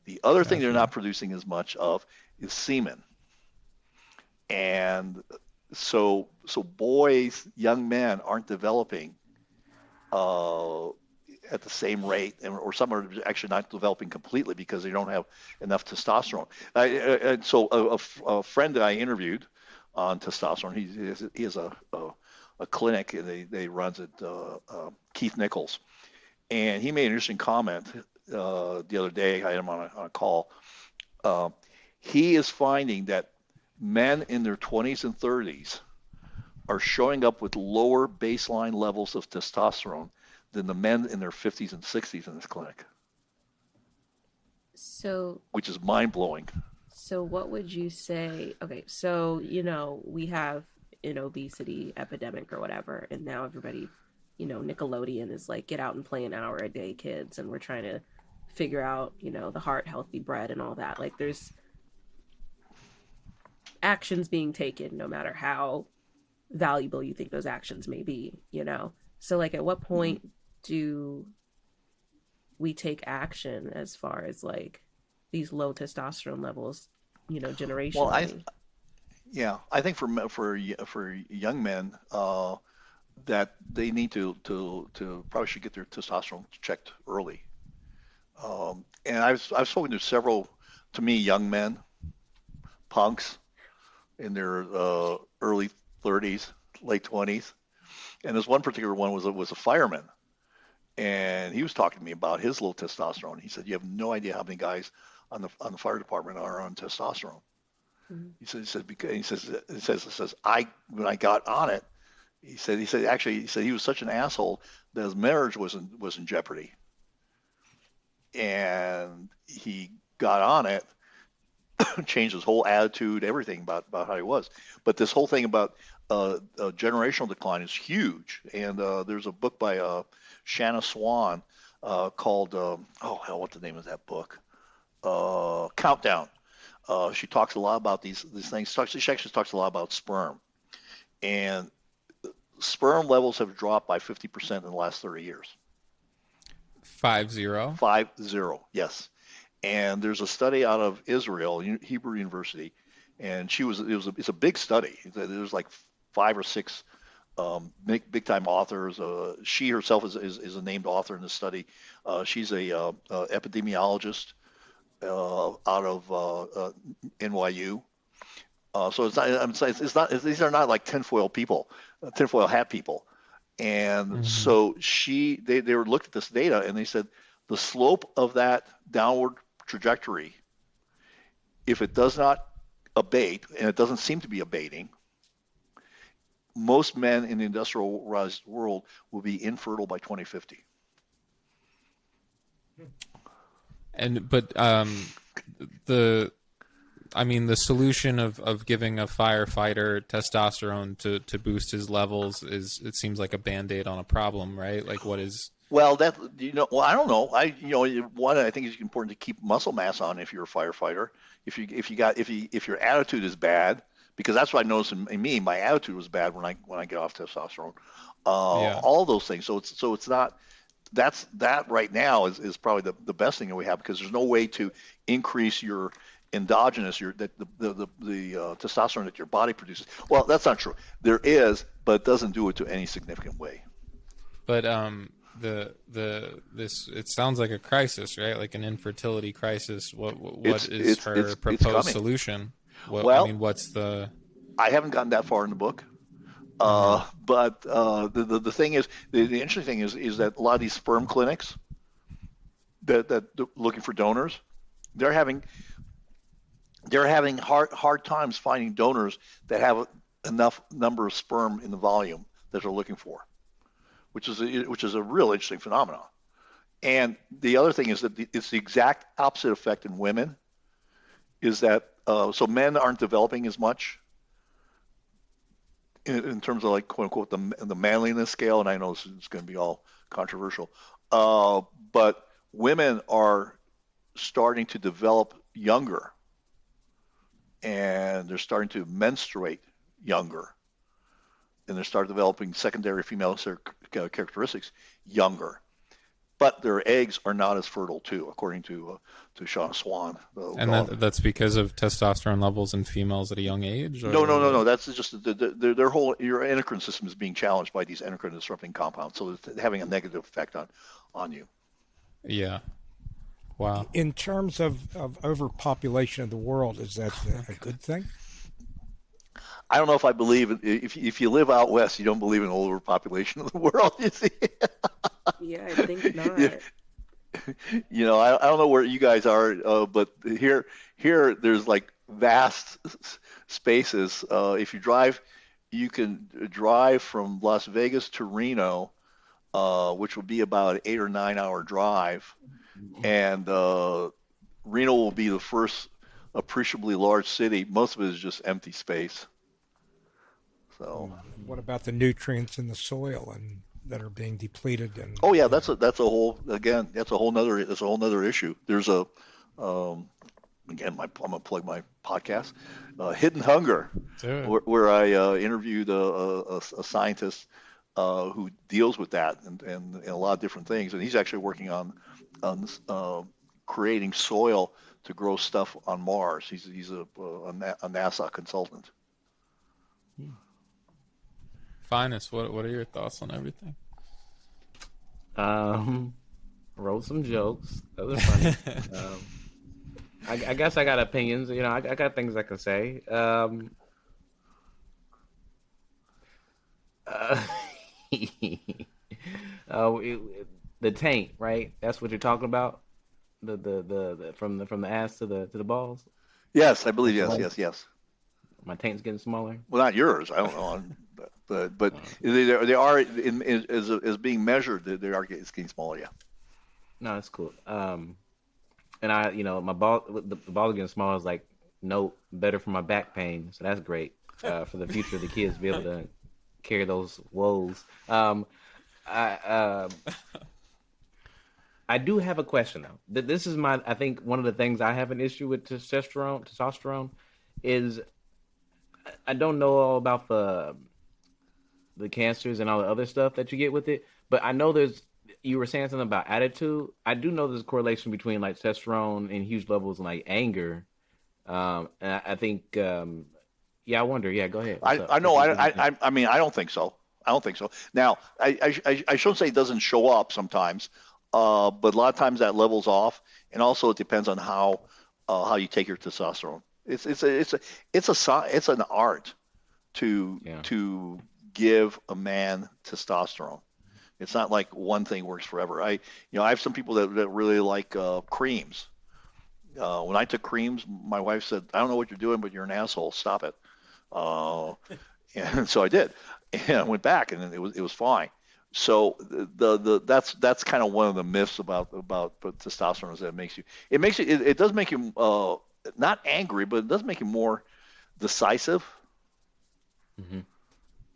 The other thing they're not producing as much of is semen. And so boys, young men aren't developing at the same rate, or some are actually not developing completely because they don't have enough testosterone. And so a friend that I interviewed on testosterone, he has a clinic and they runs it, Keith Nichols, and he made an interesting comment the other day. I had him on a call. He is finding that men in their 20s and 30s are showing up with lower baseline levels of testosterone than the men in their 50s and 60s in this clinic. So, which is mind-blowing. So what would you say? Okay, so, we have an obesity epidemic or whatever, and now everybody, Nickelodeon is like, get out and play an hour a day, kids, and we're trying to figure out, the heart healthy bread and all that. Like, there's actions being taken no matter how valuable you think those actions may be, so like at what point do we take action as far as like these low testosterone levels, generationally? Well, I think for young men that they need to probably should get their testosterone checked early. And I've spoken to several, to me, young men, punks in their early 30s, late 20s, and this one particular one was a fireman, and he was talking to me about his low testosterone. He said, "You have no idea how many guys on the fire department are on testosterone." Mhm. He says, when I got on it, he said he was such an asshole that his marriage was in jeopardy, and he got on it, changed his whole attitude, everything about how he was. But this whole thing about generational decline is huge, and there's a book by Shanna Swan called what's the name of that book? Countdown. She talks a lot about these things. She actually talks a lot about sperm, and sperm levels have dropped by 50% in the last 30 years. 50. 50, yes. And there's a study out of Israel, Hebrew University, and it's a big study. There's like 5 or 6 big time authors. She herself is a named author in this study. She's a epidemiologist out of NYU. So it's not these are not like tinfoil hat people. And so they looked at this data, and they said the slope of that downward trajectory, if it does not abate, and it doesn't seem to be abating, most men in the industrialized world will be infertile by 2050. But the solution of giving a firefighter testosterone to boost his levels it seems like a Band-Aid on a problem, right? Like, what is? Well, I don't know. One, I think it's important to keep muscle mass on if you're a firefighter. If your attitude is bad, because that's what I noticed in me. My attitude was bad when I get off testosterone. All those things. So it's not. That right now is probably the best thing that we have, because there's no way to increase your endogenous the testosterone that your body produces. Well, that's not true. There is, but it doesn't do it to any significant way. But it sounds like a crisis, right? Like an infertility crisis. What is her proposed solution? What's the? I haven't gotten that far in the book. But the thing is, the interesting thing is that a lot of these sperm clinics that looking for donors, they're having hard times finding donors that have enough number of sperm in the volume that they're looking for, which is a real interesting phenomenon. And the other thing is that it's the exact opposite effect in women. Is that so men aren't developing as much in terms of, like, quote unquote, the manliness scale, and I know it's going to be all controversial, but women are starting to develop younger, and they're starting to menstruate younger, and they start developing secondary female characteristics younger. But their eggs are not as fertile too, according to Sean Swan. And that's because of testosterone levels in females at a young age? Or? No. That's just their whole your endocrine system is being challenged by these endocrine disrupting compounds, so it's having a negative effect on you. Yeah. Wow. In terms of overpopulation of the world, is that a good thing? I don't know if I believe it. If you live out west, you don't believe in overpopulation of the world. You see? Yeah, I think not. Yeah. I don't know where you guys are, but here there's like vast spaces. If you can drive from Las Vegas to Reno, which will be about an 8 or 9 hour drive, and Reno will be the first appreciably large city. Most of it is just empty space. So, what about the nutrients in the soil and that are being depleted? And that's a whole nother issue. There's a again, I'm gonna plug my podcast, Hidden Hunger, where I interviewed a scientist who deals with that and a lot of different things, and he's actually working on creating soil to grow stuff on Mars. He's a NASA consultant. Phines, what are your thoughts on everything? Wrote some jokes. Those are funny. I guess I got opinions. I got things I can say. Uh, the taint, right? That's what you're talking about. The from the ass to the balls. Yes, I believe That's the yes, one. yes, yes. My taint's getting smaller. Well, not yours. I don't know, but they are as being measured. They are getting smaller. Yeah. No, that's cool. And I, my the ball getting smaller is like no better for my back pain, so that's great for the future of the kids to be able to carry those woes. I I do have a question though. This is I think one of the things I have an issue with testosterone is I don't know all about the cancers and all the other stuff that you get with it, but I know you were saying something about attitude. I do know there's a correlation between like testosterone and huge levels and like anger. And I think, I wonder. Yeah, go ahead. I know. I mean, I don't think so. I don't think so. Now, I shouldn't say it doesn't show up sometimes, but a lot of times that levels off, and also it depends on how you take your testosterone. It's an art to give a man testosterone. It's not like one thing works forever. I have some people that really like creams. When I took creams, my wife said, "I don't know what you're doing, but you're an asshole. Stop it." And so I did, and I went back, and it was fine. So that's kind of one of the myths about testosterone is that it does make you not angry, but it does make you more decisive. Mm-hmm.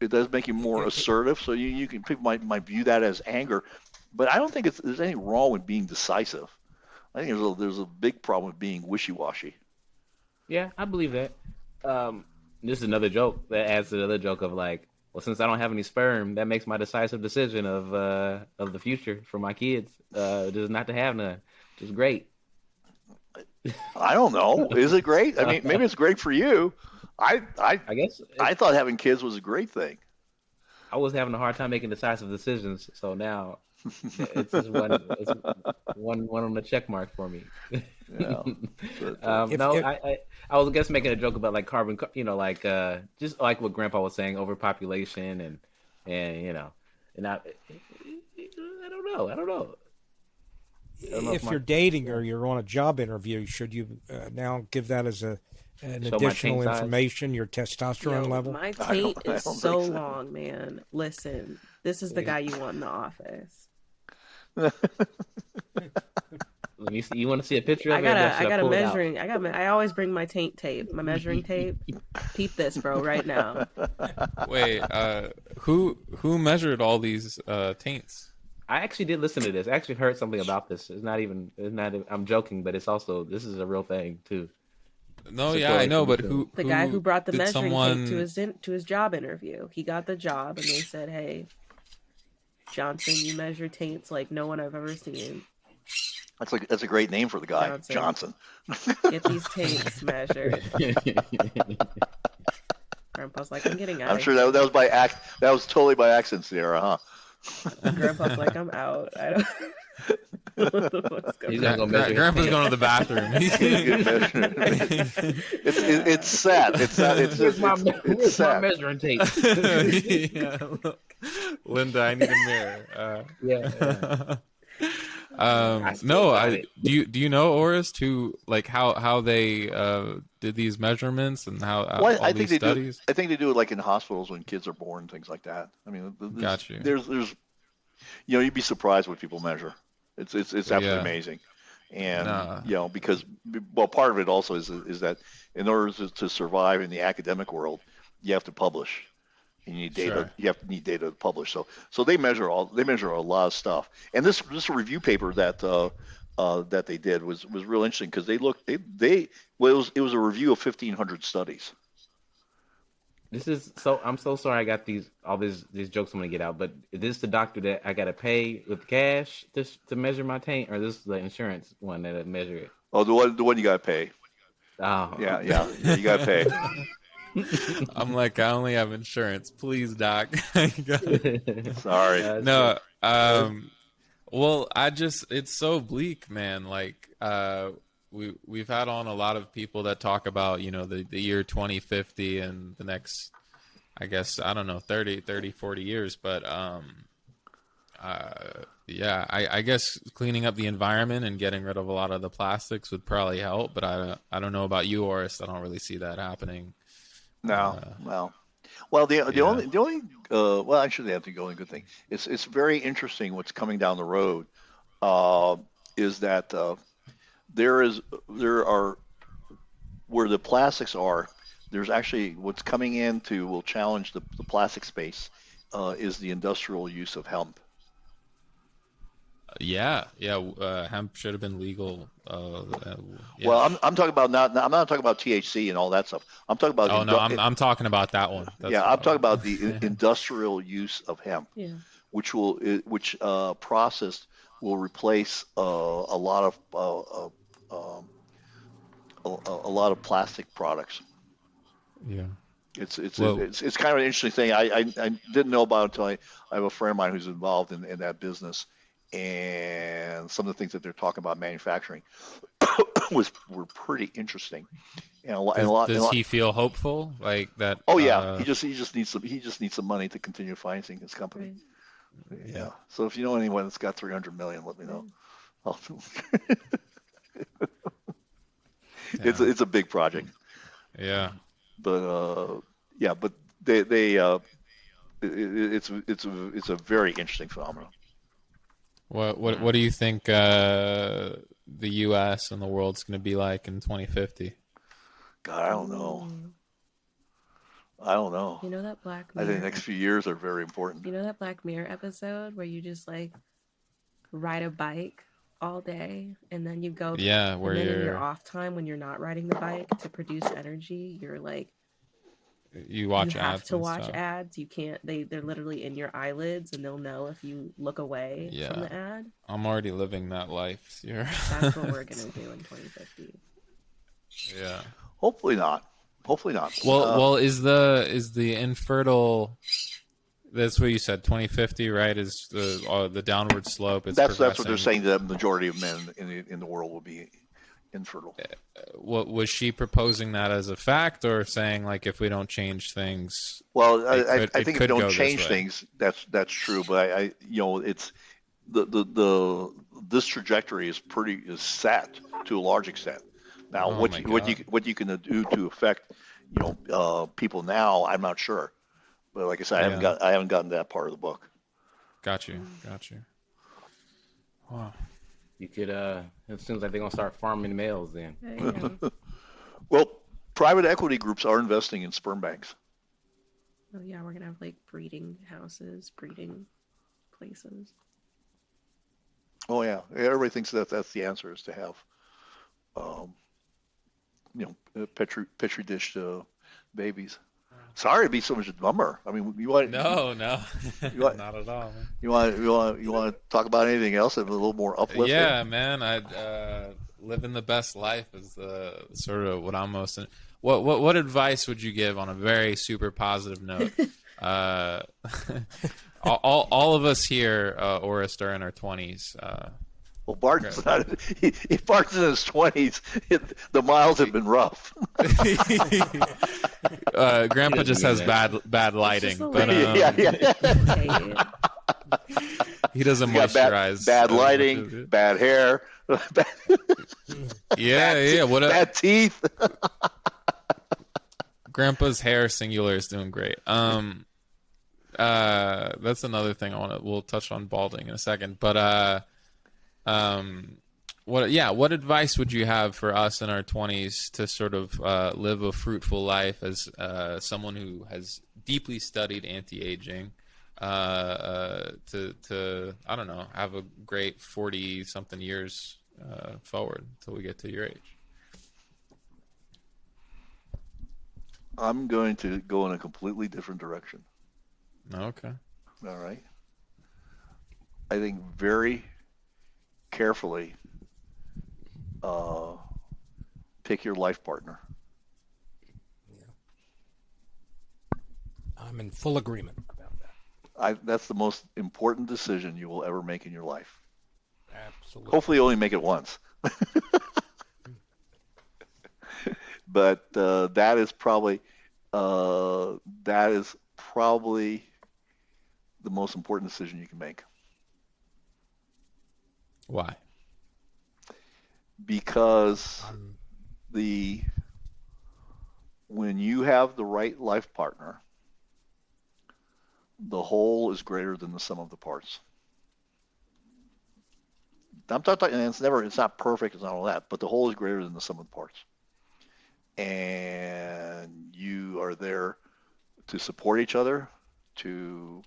It does make you more assertive. So people might view that as anger, but I don't think there's anything wrong with being decisive. I think there's a big problem with being wishy-washy. Yeah, I believe that. This is another joke that adds to the other joke of like, well, since I don't have any sperm, that makes my decisive decision of the future for my kids just not to have none, which is great. I don't know. Is it great? I mean, maybe it's great for you. I guess I thought having kids was a great thing. I was having a hard time making decisive decisions, so now it's just one on the check mark for me. Yeah. I was just making a joke about like carbon, like just like what Grandpa was saying, overpopulation and and I don't know. If you're dating or you're on a job interview, should you now give that as an additional information, your testosterone level? My taint is so long, man. Listen, this is the guy you want in the office. Let me see. You want to see a picture of it? I got a measuring. I always bring my taint tape, my measuring tape. Peep this, bro, right now. Wait, who measured all these taints? I actually did listen to this. I actually heard something about this. I'm joking, but this is a real thing too. No, yeah, I know, but who? The guy who brought the measuring tape to his job interview. He got the job, and they said, "Hey, Johnson, you measure taints like no one I've ever seen." That's a great name for the guy, Johnson. Get these taints measured. Grandpa's like, "I'm getting out." I'm sure that was that was totally by accident, Sierra, huh? Grandpa's like, "I'm out. I don't." What the fuck's going on? Grandpa's going to the bathroom. It's sad. It's my measuring tape? Yeah, look. Linda, I need a mirror. Yeah. No, do you know, Orest, how they did these measurements and how I think these studies? I think they do it like in hospitals when kids are born, things like that. I mean, got you. There's you'd be surprised what people measure. It's absolutely amazing, and because part of it also is that in order to survive in the academic world, you have to publish. You need data. Sure. You need data to publish. So they measure a lot of stuff. And this review paper that they did was real interesting because it was a review of 1,500 studies. I'm so sorry I got these jokes I'm gonna get out, but is this the doctor that I gotta pay with cash to measure my taint, or this is the insurance one that measure it? Oh, the one you gotta pay. Oh yeah, you gotta pay. I'm like, I only have insurance. Please, doc. Sorry. No. Well, it's so bleak, man. Like, we've had on a lot of people that talk about, the year 2050 and the next I guess, I don't know, 40 years. But yeah, I guess cleaning up the environment and getting rid of a lot of the plastics would probably help. But I don't know about you, Orest. I don't really see that happening. No, well. Well, the Yeah. only well, actually, I think the only good thing it's very interesting what's coming down the road is that there are where the plastics are. There's actually what's coming in to will challenge the plastic space is the industrial use of hemp. Yeah. Hemp should have been legal. Yeah. Well, I'm talking about I'm not talking about THC and all that stuff. I'm talking about Oh no, I'm talking about that one. yeah, I'm talking about the industrial use of hemp, Yeah. which process will replace a lot of plastic products. Yeah. It's Well- it's kind of an interesting thing. I didn't know about it until I have a friend of mine who's involved in that business, and some of the things that they're talking about manufacturing were pretty interesting. And a lot. Does he feel hopeful like that? Oh yeah, he just needs some money to continue financing his company. Right. Yeah. So if you know anyone that's got 300 million, let me know. It's a big project. Yeah. But yeah, but it's a very interesting phenomenon. What do you think the U.S. and the world's going to be like in 2050? God, I don't know. You know that Black I Mirror? think the next few years are very important. You know that Black Mirror episode where you just like ride a bike all day and then you go Yeah, where and then in your you're off time when you're not riding the bike to produce energy, you're like you watch you ads. have to and watch stuff. ads. You can't. They're literally in your eyelids, and they'll know if you look away from the ad. I'm already living that life. That's what we're gonna do in 2050. Yeah. Hopefully not. Well, is the infertile? That's what you said. 2050, right? Is the downward slope? It's That's what they're progressing. saying. The majority of men in the world will be infertile. What was she proposing that as a fact, or saying like if we don't change things? Well, I it think if could you go don't this change way. things, that's true. But it's this trajectory is set to a large extent. Now, Oh what my you can do to affect people now, I'm not sure. But like I said, I haven't gotten to that part of the book. Got you. Wow. You could it seems like they're gonna start farming males then. Yeah. Well, private equity groups are investing in sperm banks. Oh yeah, we're gonna have like breeding houses, breeding places. Oh yeah, everybody thinks that that's the answer is to have, petri dish babies. Sorry to be so much bummer. I mean, you want No, want- not at all. Man. you want to talk about anything else? A little more uplifting. Yeah, man. Living the best life is the sort of what I'm most. What advice would you give on a very super positive note? All of us here, Orest, are in our 20s. Well, Barton's not. If Barton's in his 20s, the miles have been rough. Grandpa just has bad lighting, but yeah. he doesn't He's got moisturize. bad lighting, bad hair, Yeah. bad teeth. Grandpa's hair singular is doing great. That's another thing we'll touch on balding in a second, but what advice would you have for us in our 20s to sort of live a fruitful life as someone who has deeply studied anti-aging, to I don't know, have a great 40 something years forward until we get to your age? I'm going to go in a completely different direction. Okay. All right. I think very carefully pick your life partner. I'm in full agreement about that. That's the most important decision you will ever make in your life. Absolutely. Hopefully, you only make it once. But that is probably that is probably the most important decision you can make. Why? Because when you have the right life partner, the whole is greater than the sum of the parts. I'm talking, and it's not perfect, it's not all that, but the whole is greater than the sum of the parts. And you are there to support each other, to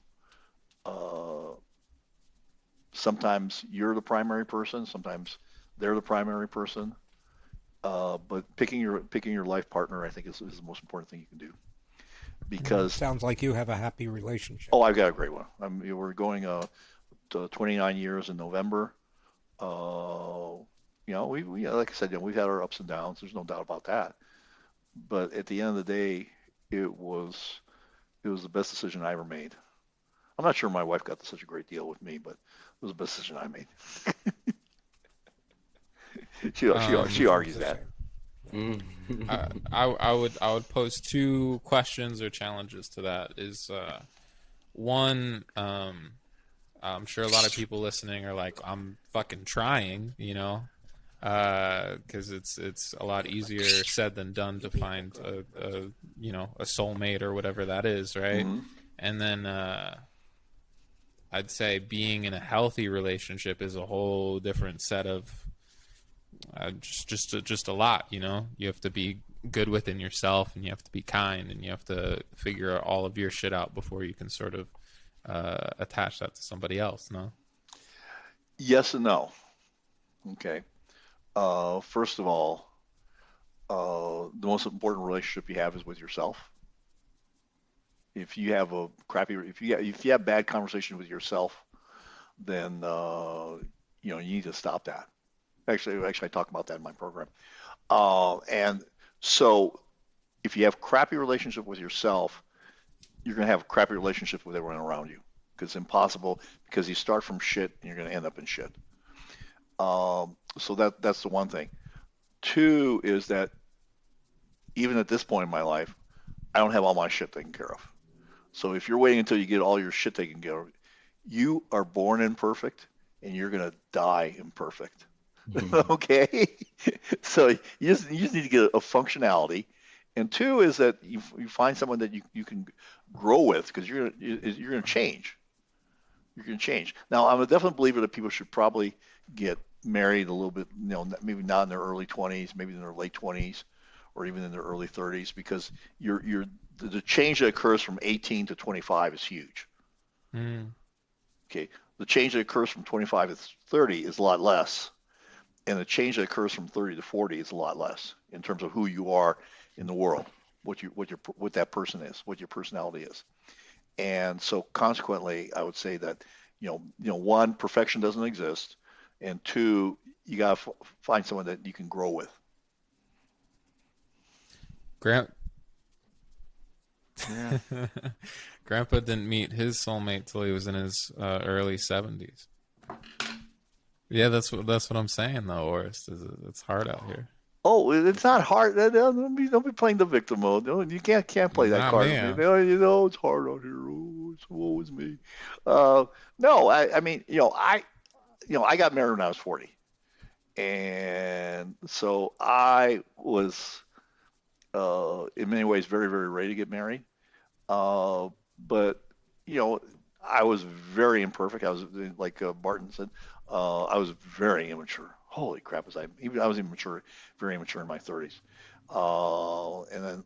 sometimes you're the primary person, sometimes they're the primary person. But picking your life partner, I think, is the most important thing you can do. Because sounds like you have a happy relationship. Oh, I've got a great one. We're going to 29 years in November. We like I said, we've had our ups and downs. There's no doubt about that. But at the end of the day, it was the best decision I ever made. I'm not sure my wife got such a great deal with me, but it was the best decision I made. she argues that. I would pose two questions or challenges to that. Is one, I'm sure a lot of people listening are like, I'm fucking trying, because it's a lot easier said than done to find a soulmate or whatever that is, right? Mm-hmm. And then I'd say being in a healthy relationship is a whole different set of just a lot. You have to be good within yourself, and you have to be kind, and you have to figure all of your shit out before you can sort of attach that to somebody else. No? Yes and no. Okay. First of all, the most important relationship you have is with yourself. If you have if you have bad conversation with yourself, then you need to stop that. Actually, I talk about that in my program. And so, if you have crappy relationship with yourself, you're going to have a crappy relationship with everyone around you, because it's impossible, because you start from shit and you're going to end up in shit. So that's the one thing. Two is that even at this point in my life, I don't have all my shit taken care of. So if you're waiting until you get all your shit taken care of, you are born imperfect and you're going to die imperfect. Okay? So you just need to get a functionality. And two is that you find someone that you can grow with, because you're going to change. You're going to change. Now, I'm a definite believer that people should probably get married a little bit, maybe not in their early 20s, maybe in their late 20s, or even in their early 30s, because the change that occurs from 18 to 25 is huge. Okay, the change that occurs from 25 to 30 is a lot less, and the change that occurs from 30 to 40 is a lot less in terms of who you are in the world, what that person is, what your personality is. And so consequently, I would say that one, perfection doesn't exist, and two, you got to find someone that you can grow with. Grandpa didn't meet his soulmate till he was in his early 70s. Yeah, that's what I'm saying though, Orest. It's hard out here. Oh, it's not hard. Don't be playing the victim mode. No, you can't play that Not card. me. It's hard out here. Oh, it's woe is me. No, I mean, I got married when I was 40, and so I was in many ways very, very ready to get married. But I was very imperfect. I was, like Barton said, I was very immature. Holy crap! I was immature, very immature in my 30s. And then,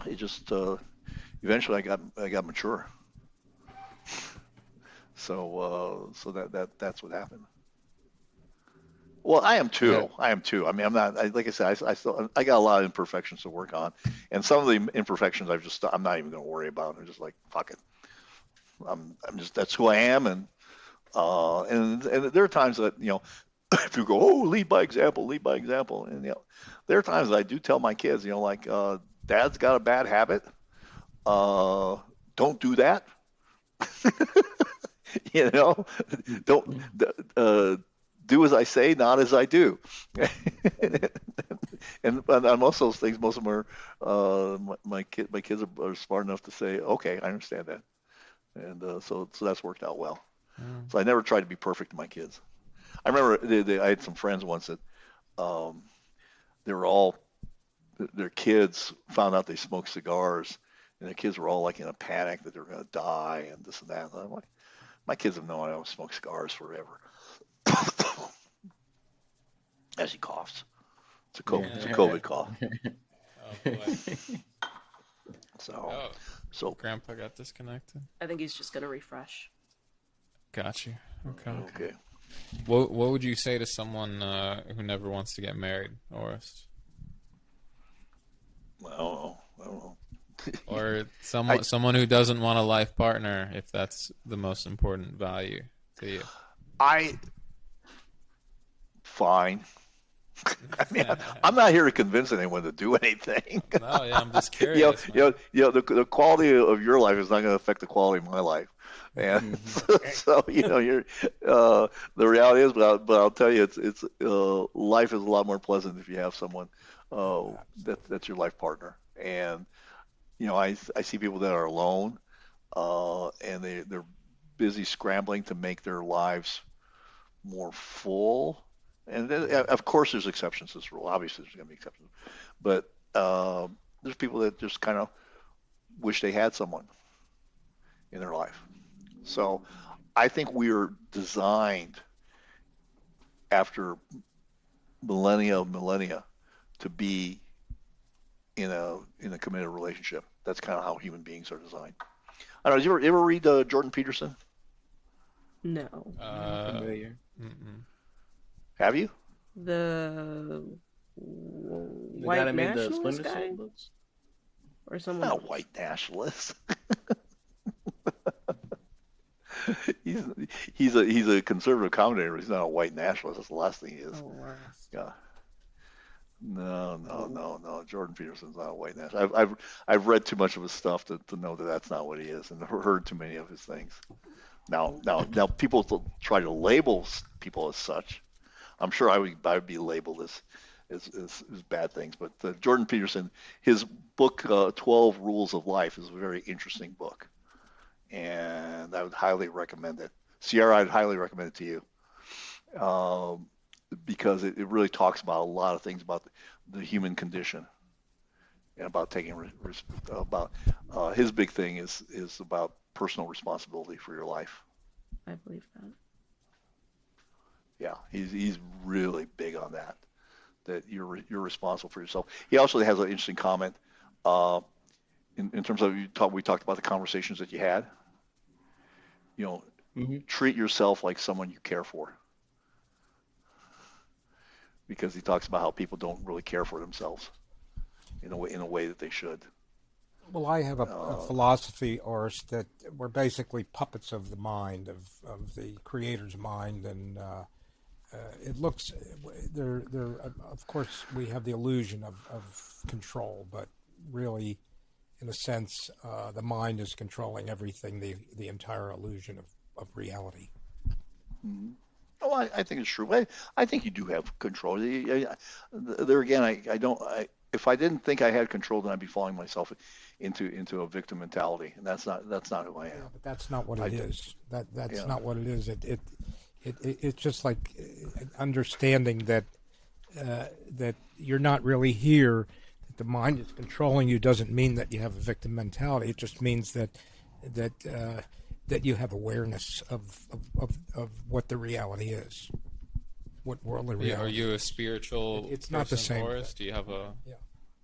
it just eventually I got mature. So that's what happened. Well, I am too. Yeah. I am too. I mean, I'm not. Like I said, I got a lot of imperfections to work on, and some of the imperfections I'm not even going to worry about. I'm just like, fuck it. I'm just, that's who I am, and there are times that if you go, oh, lead by example, and there are times that I do tell my kids, like, Dad's got a bad habit. Don't do that. Don't do as I say, not as I do. And on most of those things, most of them are my kids are smart enough to say, okay, I understand that, and so that's worked out well. So I never tried to be perfect to my kids. I remember I had some friends once that they were all their kids found out they smoked cigars, and the kids were all like in a panic that they were going to die and this and that. And I'm like, my kids have known I don't smoke cigars forever. As he coughs. It's a COVID cough. Oh boy. So Grandpa got disconnected. I think he's just gonna refresh. Got you. okay. What would you say to someone who never wants to get married, Orest? I don't know. Or someone who doesn't want a life partner, if that's the most important value to you. Fine. I mean, I'm not here to convince anyone to do anything. No, yeah, I'm just curious. The quality of your life is not going to affect the quality of my life, and so you're. The reality is, but I'll tell you, it's life is a lot more pleasant if you have someone that's your life partner. And I see people that are alone, and they're busy scrambling to make their lives more full. And then, of course, there's exceptions to this rule. Obviously, there's going to be exceptions. But there's people that just kind of wish they had someone in their life. So I think we are designed after millennia to be in a committed relationship. That's kind of how human beings are designed. I don't know. Did you ever read Jordan Peterson? No. Familiar. Mm-mm. Have you? The The guy that made the nationalist Splinter guy? Cell books? Or someone Not else? a white nationalist. he's a conservative commentator. He's not a white nationalist. That's the last thing he is. Oh, wow. Yeah. No. Jordan Peterson's not a white nationalist. I've read too much of his stuff to know that that's not what he is, and heard too many of his things. Now people try to label people as such. I'm sure I would be labeled as bad things, but Jordan Peterson, his book 12 Rules of Life is a very interesting book, and I would highly recommend it. Cigar, I'd highly recommend it to you, because it really talks about a lot of things about the human condition, and about taking about his big thing is about personal responsibility for your life. I believe that. Yeah, he's really big on that you're responsible for yourself. He also has an interesting comment in terms of we talked about the conversations that you had. Treat yourself like someone you care for, because he talks about how people don't really care for themselves in a way that they should. Well, I have a philosophy, Orest, that we're basically puppets of the mind, of the creator's mind, and it looks there. Of course, we have the illusion of control, but really, in a sense, the mind is controlling everything. The entire illusion of reality. Mm-hmm. Oh, I think it's true. I think you do have control. There again, I don't. If I didn't think I had control, then I'd be falling myself into a victim mentality, and that's not who I am. Yeah, but that's not what it is. That's not what it is. It's just like understanding that that you're not really here. That the mind is controlling you doesn't mean that you have a victim mentality. It just means that you have awareness of what the reality is, what worldly reality. Are you a spiritual? It's not the same. Orest? Do you have a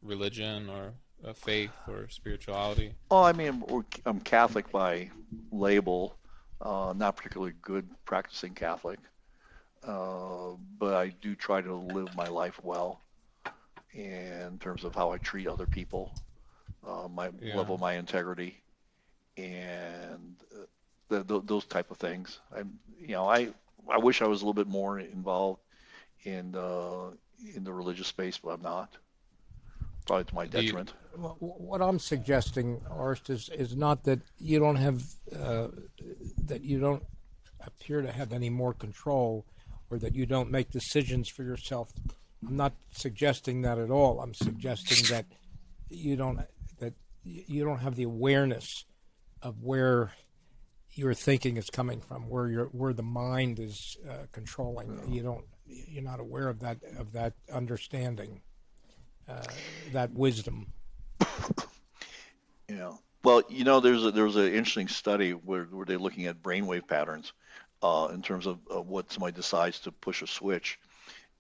religion or a faith or spirituality? Oh, I mean, I'm Catholic by label, not particularly good practicing Catholic, but I do try to live my life well in terms of how I treat other people, level my integrity, and those type of things. I wish I was a little bit more involved in the religious space, but I'm not. Probably to my detriment. What I'm suggesting, Orest, is not that you don't have that you don't appear to have any more control. or that you don't make decisions for yourself. I'm not suggesting that at all. I'm suggesting that you don't have the awareness of where your thinking is coming from, where the mind is controlling. You're not aware of that understanding, that wisdom. Yeah. Well, there's an interesting study where they're looking at brainwave patterns in terms of what somebody decides to push a switch,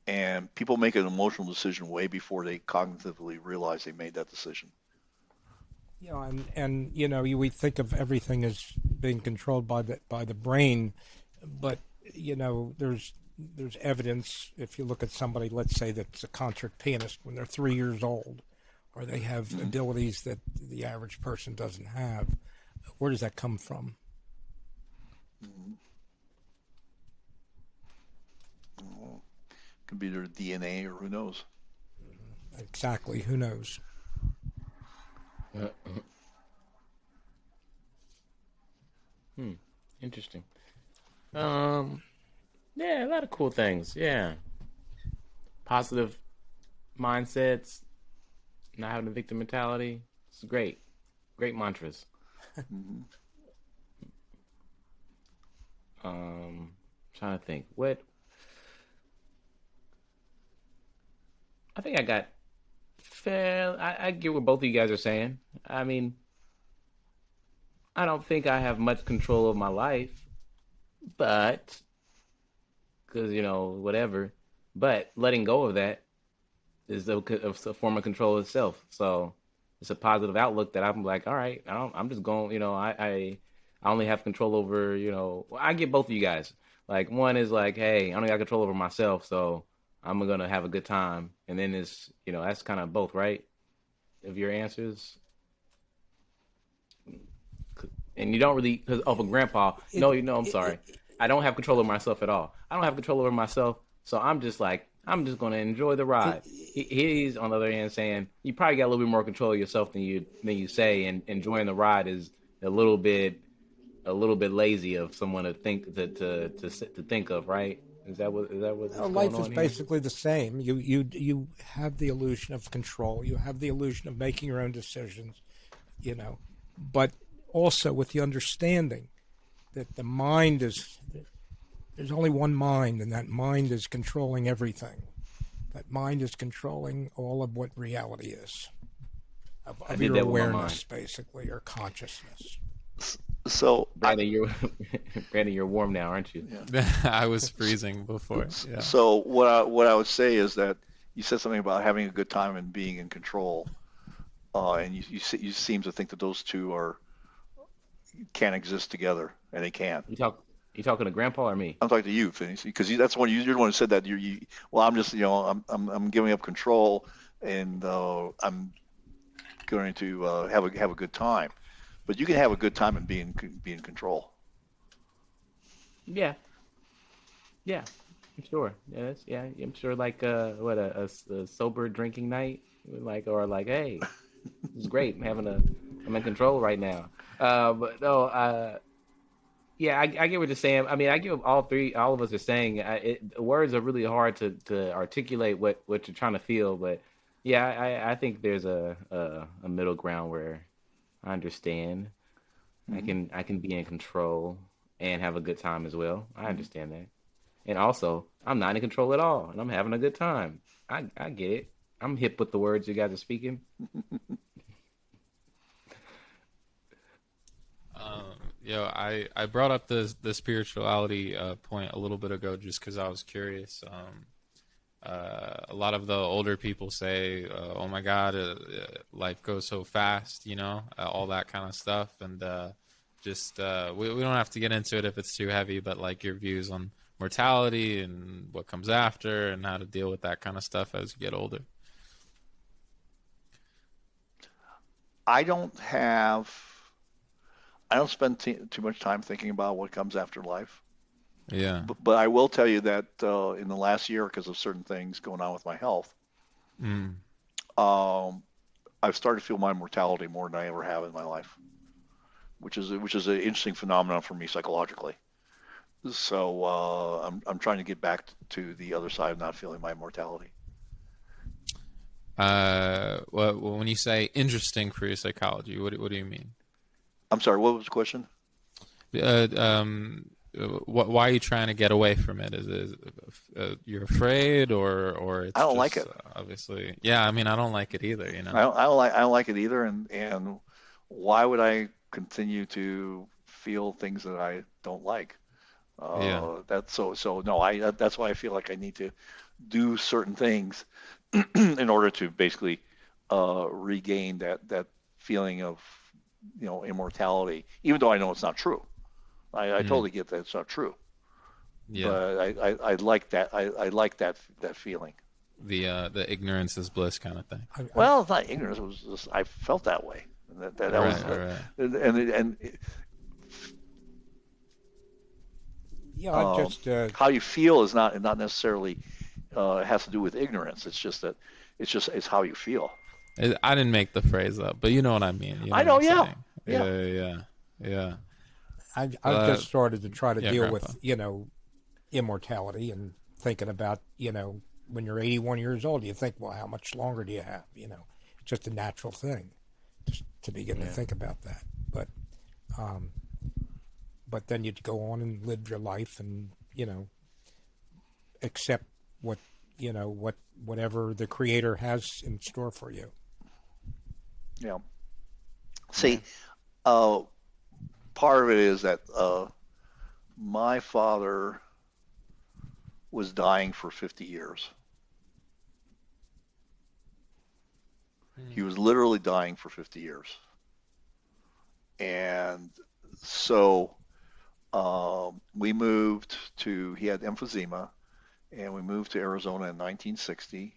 and people make an emotional decision way before they cognitively realize they made that decision. And we think of everything as being controlled by the brain, but there's evidence. If you look at somebody, let's say that's a concert pianist when they're 3 years old, or they have abilities that the average person doesn't have, where does that come from? Could be their DNA, or who knows. Exactly, who knows? Interesting. Yeah, a lot of cool things. Yeah, positive mindsets, not having a victim mentality. It's great mantras. Trying to think what. I think I got fair. I get what both of you guys are saying. I mean, I don't think I have much control of my life, but because whatever. But letting go of that is a form of control itself. So it's a positive outlook that I'm like, all right, I'm just going. I only have control over. I get both of you guys. Like one is like, hey, I only got control over myself, so I'm gonna have a good time. And then it's that's kind of both, right? Of your answers. And you don't really, because of a grandpa. I'm sorry. I don't have control over myself at all. I don't have control over myself, so I'm just like, I'm just gonna enjoy the ride. He's on the other hand saying you probably got a little bit more control of yourself than you say, and enjoying the ride is a little bit lazy of someone to think to think of, right? Is that what's going life is on basically the same. You have the illusion of control. You have the illusion of making your own decisions, but also with the understanding that the mind there's only one mind, and that mind is controlling everything. That mind is controlling all of what reality is, of your awareness, basically, or consciousness. So, Brandon, you're warm now, aren't you? Yeah. I was freezing before. Yeah. So what I would say is that you said something about having a good time and being in control, and you seem to think that those two can't exist together, and they can. You talking to Grandpa or me? I'm talking to you, Phines, because that's the one you're the one who said that. Well, I'm just I'm giving up control, and I'm going to have a good time. But you can have a good time and be in control. Yeah, I'm sure. I'm sure. Like a sober drinking night, hey, it's great. I'm in control right now. But no, yeah, I get what you're saying. I mean, I get all of us are saying. Words are really hard to articulate what you're trying to feel. But yeah, I think there's a middle ground where I understand. Mm-hmm. I can be in control and have a good time as well. I understand that. And also, I'm not in control at all, and I'm having a good time. I get it. I'm hip with the words you guys are speaking. I brought up the spirituality point a little bit ago just because I was curious. A lot of the older people say, "Oh my God, life goes so fast," all that kind of stuff, and we don't have to get into it if it's too heavy. But like your views on mortality and what comes after, and how to deal with that kind of stuff as you get older. I don't spend too much time thinking about what comes after life. Yeah. But I will tell you that in the last year, because of certain things going on with my health, I've started to feel my mortality more than I ever have in my life, which is an interesting phenomenon for me psychologically. So I'm trying to get back to the other side of not feeling my mortality. Well, when you say interesting for your psychology, what do you mean? I'm sorry, what was the question? Why are you trying to get away from it? Is it you're afraid, or it's I don't just, like it. Obviously, yeah. I mean, I don't like it either. You know. I don't like it either, and why would I continue to feel things that I don't like? Yeah. That's so no. That's why I feel like I need to do certain things in order to basically regain that feeling of immortality, even though I know it's not true. I totally get that it's not true. Yeah. But I like that. I like that feeling. The ignorance is bliss kind of thing. Well, it's not ignorance. It was just I felt that way, and that was and Yeah, how you feel is not necessarily has to do with ignorance. It's just that it's how you feel. I didn't make the phrase up, but you know what I mean. You know I know, what I'm yeah. saying? Yeah. I've just started to try to deal Grandpa. with, immortality and thinking about, when you're 81 years old, you think, well, how much longer do you have? It's just a natural thing just to begin to think about that. But then you'd go on and live your life and, accept whatever the Creator has in store for you. Yeah. See, part of it is that my father was dying for 50 years. He was literally dying for 50 years. And so we moved he had emphysema, and we moved to Arizona in 1960.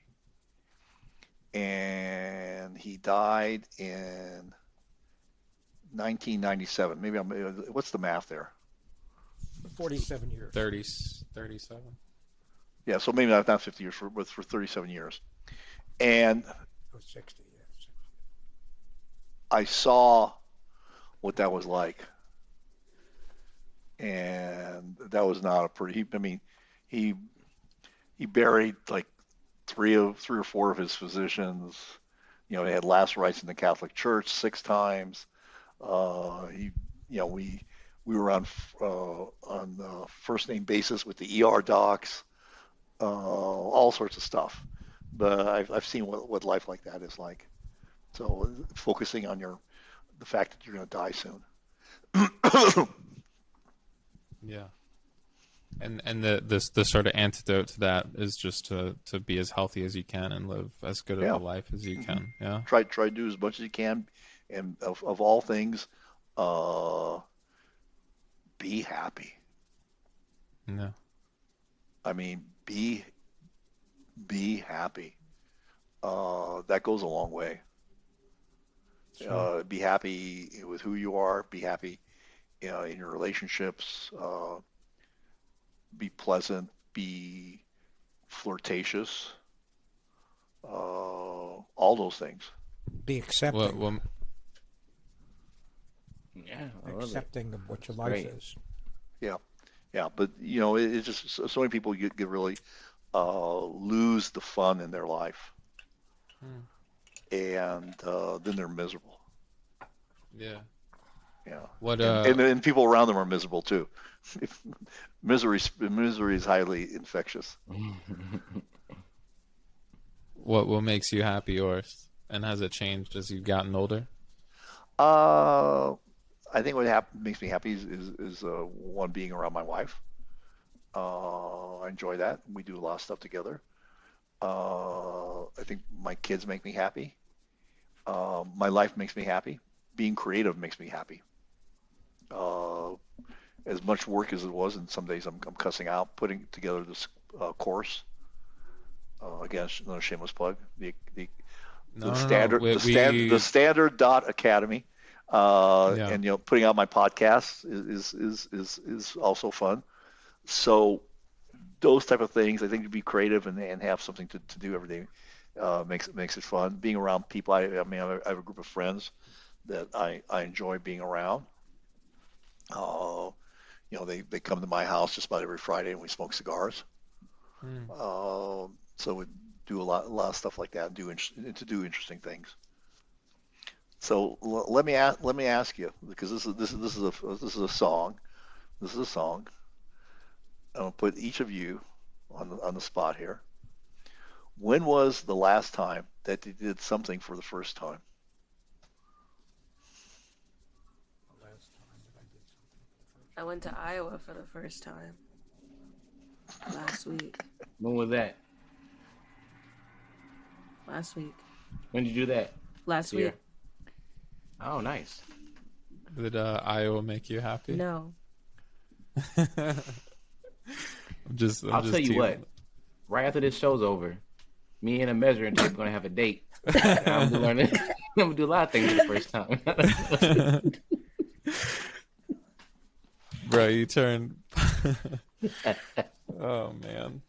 And he died in 1997. Maybe what's the math there? 47 years. 37. Yeah, so maybe not 50 years, but for 37 years. And 60, yeah. 60. I saw what that was like. And that was not a pretty, he buried like three or four of his physicians. He had last rites in the Catholic Church 6 times. We were on first name basis with the ER docs, all sorts of stuff. But I've seen what life like that is like. So focusing on the fact that you're going to die soon. Yeah. And the sort of antidote to that is just to be as healthy as you can and live as good of a life as you can. Yeah. Try to do as much as you can, and of all things, be happy. Yeah. Be happy. That goes a long way. Sure. Be happy with who you are. Be happy, in your relationships. Be pleasant. Be flirtatious. All those things. Be accepting. Accepting of what your life is. Yeah, but it's just so many people get really lose the fun in their life, and then they're miserable. Yeah. What and people around them are miserable too. Misery is highly infectious. What makes you happy, Orest? And has it changed as you've gotten older? I think what makes me happy is one, being around my wife. I enjoy that. We do a lot of stuff together. I think my kids make me happy. My life makes me happy. Being creative makes me happy. As much work as it was, and some days I'm cussing out, putting together this course. Again, another shameless plug. The standard .academy. And putting out my podcast is also fun. So those type of things, I think, to be creative and have something to do every day makes it fun. Being around people, I have a group of friends that I enjoy being around. they come to my house just about every Friday and we smoke cigars. So we do a lot of stuff like that, and do interesting things. So let me ask you, because this is a song. This is a song. I'm gonna put each of you on the spot here. When was the last time that you did something for the first time? I went to Iowa for the first time last week. When was that? Last week. When did you do that? Last Here. week. Oh, nice. Did Iowa make you happy? No. I'm just I'll tell you teasing. what. Right after this show's over, me and a measuring tape are gonna have a date. I'm gonna do a lot of things for the first time. Bro, you turned. Oh man.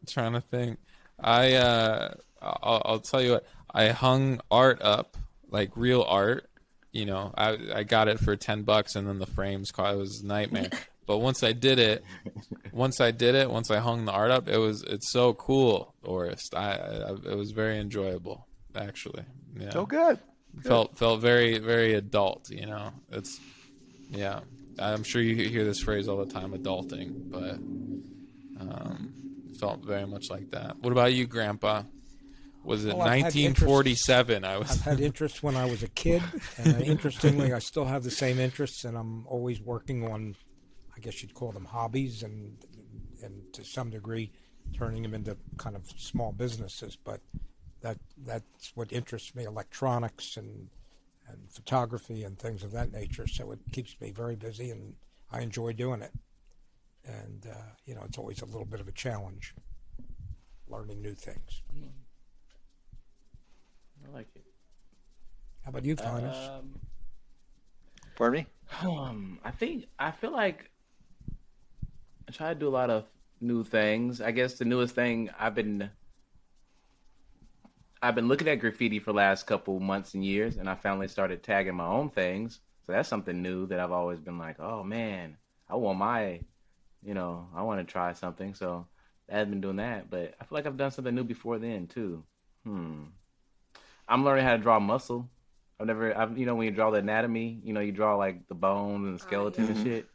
Trying to think. I'll tell you what. I hung art up, like real art. I got it for $10, and then the frames cost. It was a nightmare. But once I hung the art up, it's so cool, Orest. It was very enjoyable, actually. Yeah. Oh, good. Felt very, very adult. It's, yeah. I'm sure you hear this phrase all the time, adulting, but felt very much like that. What about you, Grandpa? Was it 1947? I've had interest when I was a kid, and interestingly, I still have the same interests, and I'm always working on, I guess you'd call them hobbies, and to some degree, turning them into kind of small businesses. But that's what interests me: electronics and photography and things of that nature. So it keeps me very busy, and I enjoy doing it. And it's always a little bit of a challenge, learning new things. I like it. How about you, Phines? Pardon me? I feel like I try to do a lot of new things. I guess the newest thing I've been looking at graffiti for the last couple months and years, and I finally started tagging my own things. So that's something new that I've always been like, oh man, I want to try something. So I've been doing that, but I feel like I've done something new before then too. I'm learning how to draw muscle. When you draw the anatomy, you draw like the bones and the skeleton and shit.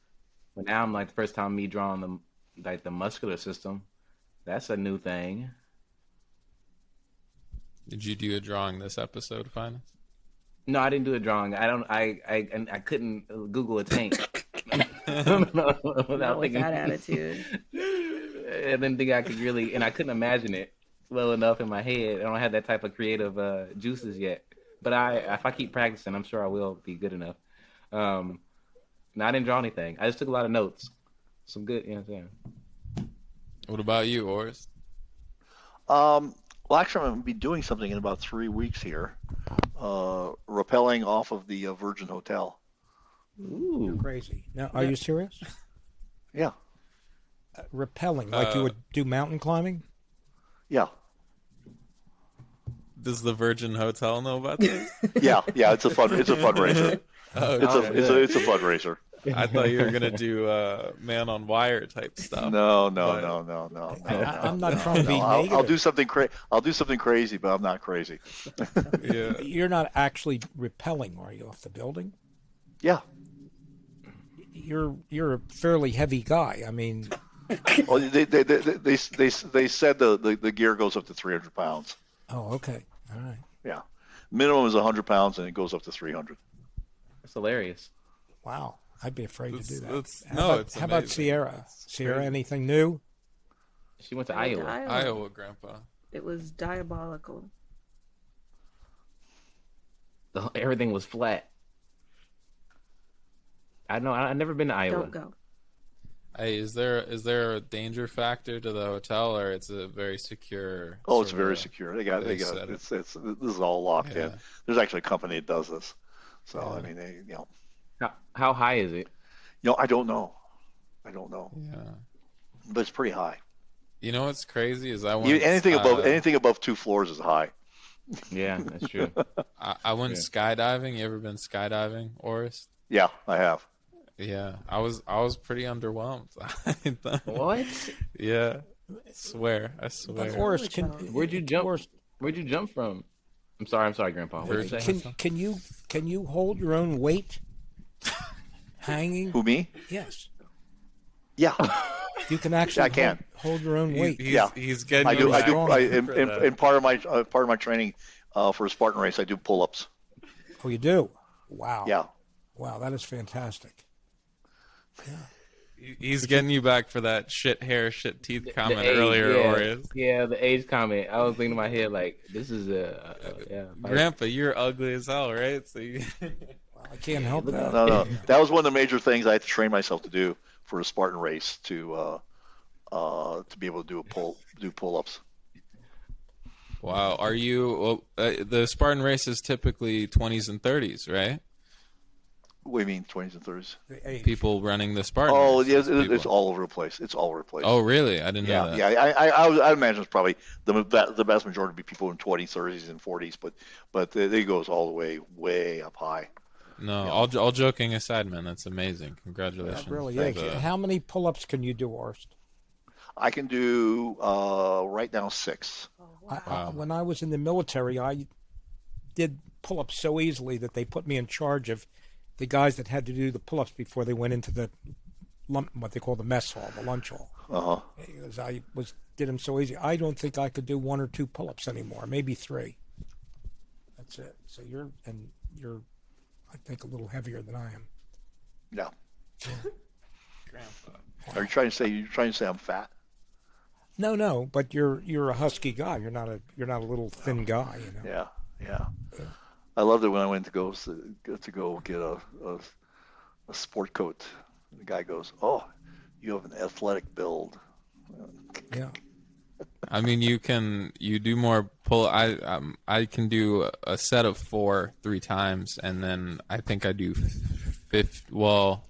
But now I'm like the first time me drawing the muscular system. That's a new thing. Did you do a drawing this episode, Phines? No, I didn't do a drawing. I couldn't Google a tank. Without With that attitude. I didn't think I could really, and I couldn't imagine it well enough in my head. I don't have that type of creative juices yet. But if I keep practicing, I'm sure I will be good enough. No, I didn't draw anything. I just took a lot of notes. Some good, you know what I'm saying? What about you, Orest? Well, actually, I'm going to be doing something in about 3 weeks here, rappelling off of the Virgin Hotel. Ooh. You're crazy. Now, are you serious? Yeah. Rappelling, like you would do mountain climbing? Yeah. Does the Virgin Hotel know about this? Yeah. It's a fundraiser. Oh, It's a fundraiser. I thought you were gonna do Man on Wire type stuff. No. I'm not trying to be negative. I'll do something crazy, but I'm not crazy. Yeah. You're not actually rappelling, are you, off the building? Yeah. You're a fairly heavy guy. I mean, Well, they said the gear goes up to 300 pounds. oh, okay, all right. Yeah. Minimum is 100 pounds, and it goes up to 300. That's hilarious. Wow, I'd be afraid to do that. It's How about amazing. Sierra? Sierra, anything new? She went to I went to Iowa. Iowa, Grandpa. It was diabolical. Everything was flat. I know. I've never been to Iowa. Don't go. Hey, is there a danger factor to the hotel, or it's a very secure? Oh, it's sort of very secure. They got set this is all locked in. There's actually a company that does this. So I mean, How high is it? I don't know. Yeah. But it's pretty high. You know what's crazy is I want Anything above 2 floors is high. Yeah, that's true. I went skydiving. You ever been skydiving, Orest? Yeah, I have. Yeah, I was pretty underwhelmed. What? Yeah, I swear. But Orest, Where'd you jump? Orest, Where'd you jump from? I'm sorry, Grandpa. What did you say? can you hold your own weight hanging? Who, me? Yes. Yeah. You can actually I can. hold your own weight. He's getting. I do. for that. In part of my training for a Spartan race, I do pull-ups. Oh, you do? Wow. Yeah. Wow, that is fantastic. He's getting you back for that shit hair, shit teeth comment age, earlier, yeah. Orest. Yeah, the age comment. I was thinking in my head like, this is Grandpa, you're ugly as hell, right? So you... Well, I can't help that. No. That was one of the major things I had to train myself to do for a Spartan race to be able to do pull-ups. Wow. Are you the Spartan race is typically 20s and 30s, right? What do you mean, 20s and 30s? People running the Spartan. Oh, race, yes, it's all over the place. It's all over the place. Oh, really? I didn't know that. Yeah. I imagine it's probably the vast majority would be people in 20s, 30s, and 40s, but it goes all the way up high. No, all joking aside, man, that's amazing. Congratulations. That really is. Thank you. How many pull-ups can you do, Orest? I can do right now 6. When I was in the military, I did pull-ups so easily that they put me in charge of the guys that had to do the pull-ups before they went into the what they call the mess hall, the lunch hall. Uh-huh. Because I did them so easy. I don't think I could do 1 or 2 pull-ups anymore, maybe 3. That's it. So you're, I think, a little heavier than I am. Yeah. Grandpa. Are you trying to say I'm fat? No, but you're a husky guy. You're not a little thin guy, you know. Yeah. I loved it when I went to go get a sport coat. The guy goes, "Oh, you have an athletic build." Yeah. I mean, you do more pull. I can do a set of 4 3 times, and then I think I do 50. Well,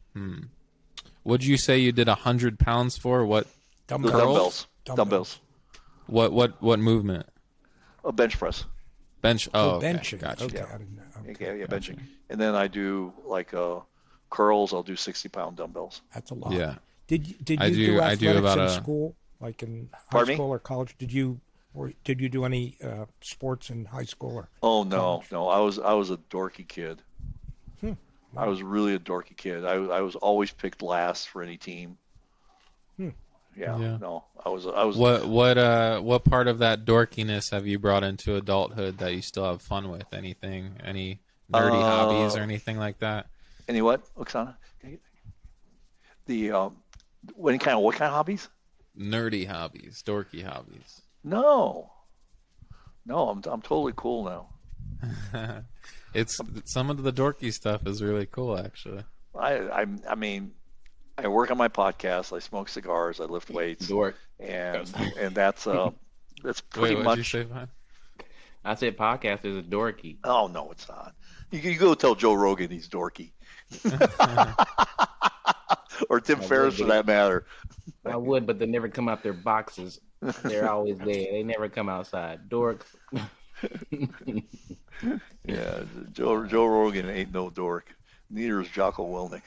Would you say you did 100 pounds for what? Dumbbells. What movement? A bench press. Bench. Oh, okay. benching. Gotcha. Okay, Yeah. I didn't know. Yeah, benching. And then I do like curls. I'll do 60-pound dumbbells. That's a lot. Yeah. Did you I do athletics about in a- school, like in high Pardon me? school or college? Did you do any sports in high school or? Oh no. I was a dorky kid. Wow. I was really a dorky kid. I was always picked last for any team. Yeah. No, I was. What part of that dorkiness have you brought into adulthood that you still have fun with? Any nerdy hobbies or anything like that? Any what, Oksana? The what kind of hobbies? Nerdy hobbies, dorky hobbies. No, I'm totally cool now. It's some of the dorky stuff is really cool, actually. I mean, I work on my podcast. I smoke cigars. I lift weights. Dork. And that's pretty Wait, what'd much. you say, Vine? I said podcast is a dorky. Oh no, it's not. You go tell Joe Rogan he's dorky, or Tim Ferriss for that matter. I would, but they never come out their boxes. They're always there. They never come outside. Dorks. Yeah, Joe Rogan ain't no dork. Neither is Jocko Willink.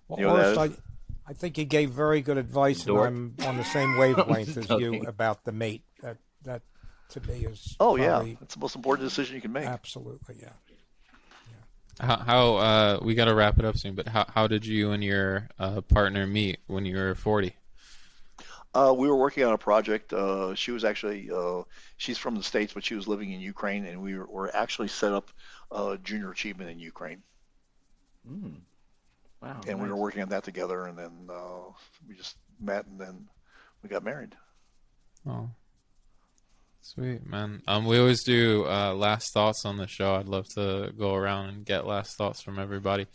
Well, You know Orest, that is- I think you gave very good advice, and Dork. I'm on the same wavelength as you joking. about the mate. That to me is Oh yeah, probably- that's the most important decision you can make. absolutely, yeah. How we got to wrap it up soon, but how did you and your partner meet when you were 40? We were working on a project. She was actually she's from the States, but she was living in Ukraine, and we were actually set up junior achievement in Ukraine, Wow. and we were working on that together. And then we just met, and then we got married. Oh, sweet, man. We always do last thoughts on the show. I'd love to go around and get last thoughts from everybody,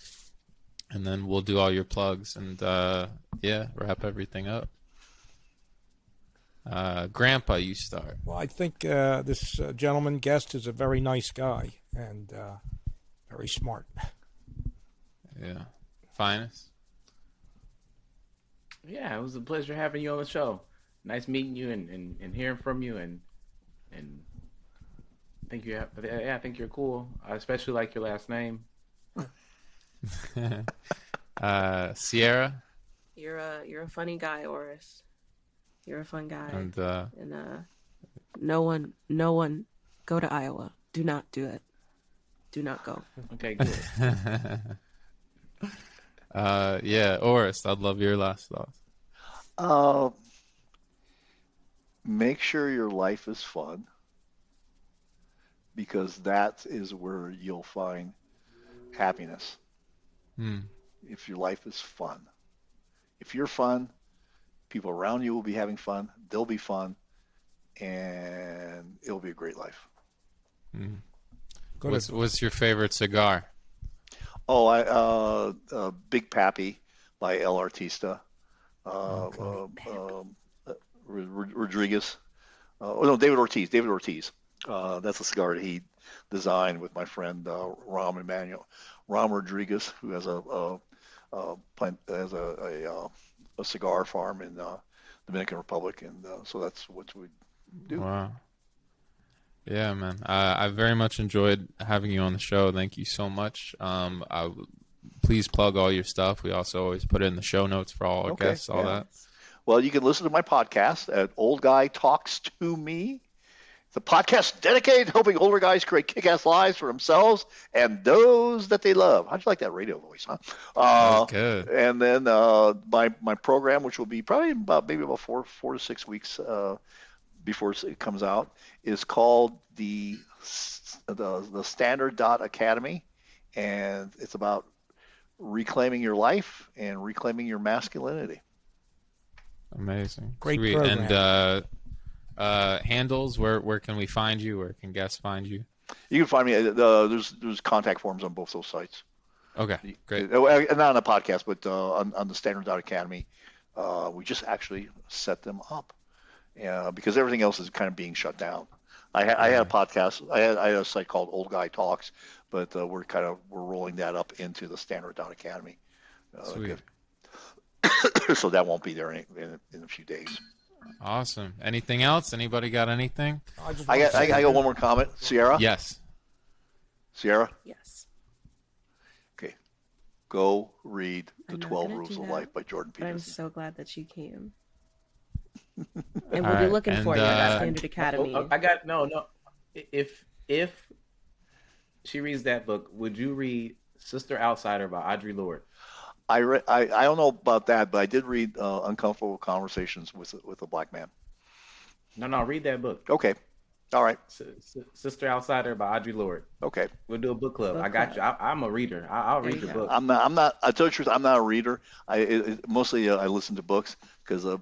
and then we'll do all your plugs and wrap everything up. Grandpa, you start. Well, I think this gentleman guest is a very nice guy and very smart. Yeah, Phines. Yeah, it was a pleasure having you on the show. Nice meeting you and hearing from you and Thank you. Yeah, I think you're cool. I especially like your last name. Sierra. You're a funny guy, Orest. You're a fun guy. And no one go to Iowa. Do not do it. Do not go. Okay, good. yeah, Orest, I'd love your last thoughts. Make sure your life is fun, because that is where you'll find happiness. If your life is fun. If you're fun, people around you will be having fun. They'll be fun, and it'll be a great life. What's your favorite cigar? Oh, Big Pappy by El Artista. Rodriguez. David Ortiz. David Ortiz. That's a cigar that he designed with my friend Ram Rodriguez, who has a cigar farm in Dominican Republic, and so that's what we do. Wow. Yeah, man. I very much enjoyed having you on the show. Thank you so much. Please plug all your stuff. We also always put it in the show notes for all our guests, all that. Well, you can listen to my podcast at Old Guy Talks to Me. It's a podcast dedicated to helping older guys create kick-ass lives for themselves and those that they love. How'd you like that radio voice, huh? That was good. And then my program, which will be probably maybe about 4 to 6 weeks before it comes out, is called the Standard Academy, and it's about reclaiming your life and reclaiming your masculinity. Amazing. Great Sweet. program. And handles, where can we find you? Where can guests find you? You can find me. There's contact forms on both those sites. Okay, great. Not on the podcast, but on the Standard Academy. We just actually set them up, because everything else is kind of being shut down. I had a podcast. I had a site called Old Guy Talks, but we're rolling that up into the Standard Academy. Sweet. So that won't be there in a few days. Awesome. Anything else? Anybody got anything? I got one more comment. Sierra? Yes. Sierra? Yes. Okay. Go read The I'm not 12 gonna Rules do of that, Life by Jordan But I'm Peterson. so glad that you came. All And we'll be right, looking for you and, at Standard Academy. I got no. If she reads that book, would you read Sister Outsider by Audre Lorde? I don't know about that, but I did read Uncomfortable Conversations with a Black Man. No, read that book. Okay. All right. Sister Outsider by Audre Lorde. Okay. We'll do a book club. Book I got club. you. I'm a reader. I'll There read you your go. book. I'm not. I tell you the truth. I'm not a reader. Mostly I listen to books because I'm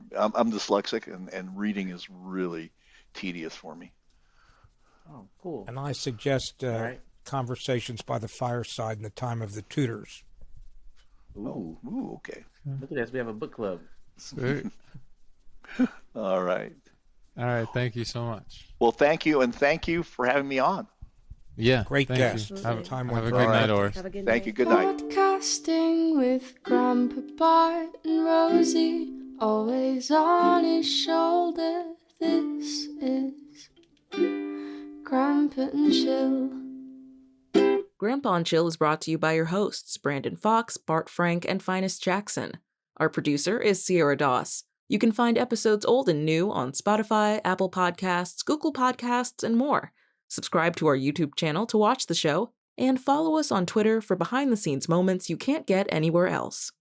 dyslexic, and reading is really tedious for me. Oh, cool. And I suggest right. Conversations by the Fireside in the Time of the Tudors. Ooh, Okay. look at this. We have a book club. Sweet. All right. All right. Thank you so much. Well, thank you, and thank you for having me on. Yeah. Great thank guest. you. Absolutely. Time Have a went good very night, well. Orest. Have a good Thank night. you. Good night. Podcasting with Grandpa Bart and Rosie, always on his shoulder. This is Grandpa and Chill. Grandpa and Chill is brought to you by your hosts, Brandon Fox, Bart Frank, and Phines Jackson. Our producer is Sierra Doss. You can find episodes old and new on Spotify, Apple Podcasts, Google Podcasts, and more. Subscribe to our YouTube channel to watch the show, and follow us on Twitter for behind-the-scenes moments you can't get anywhere else.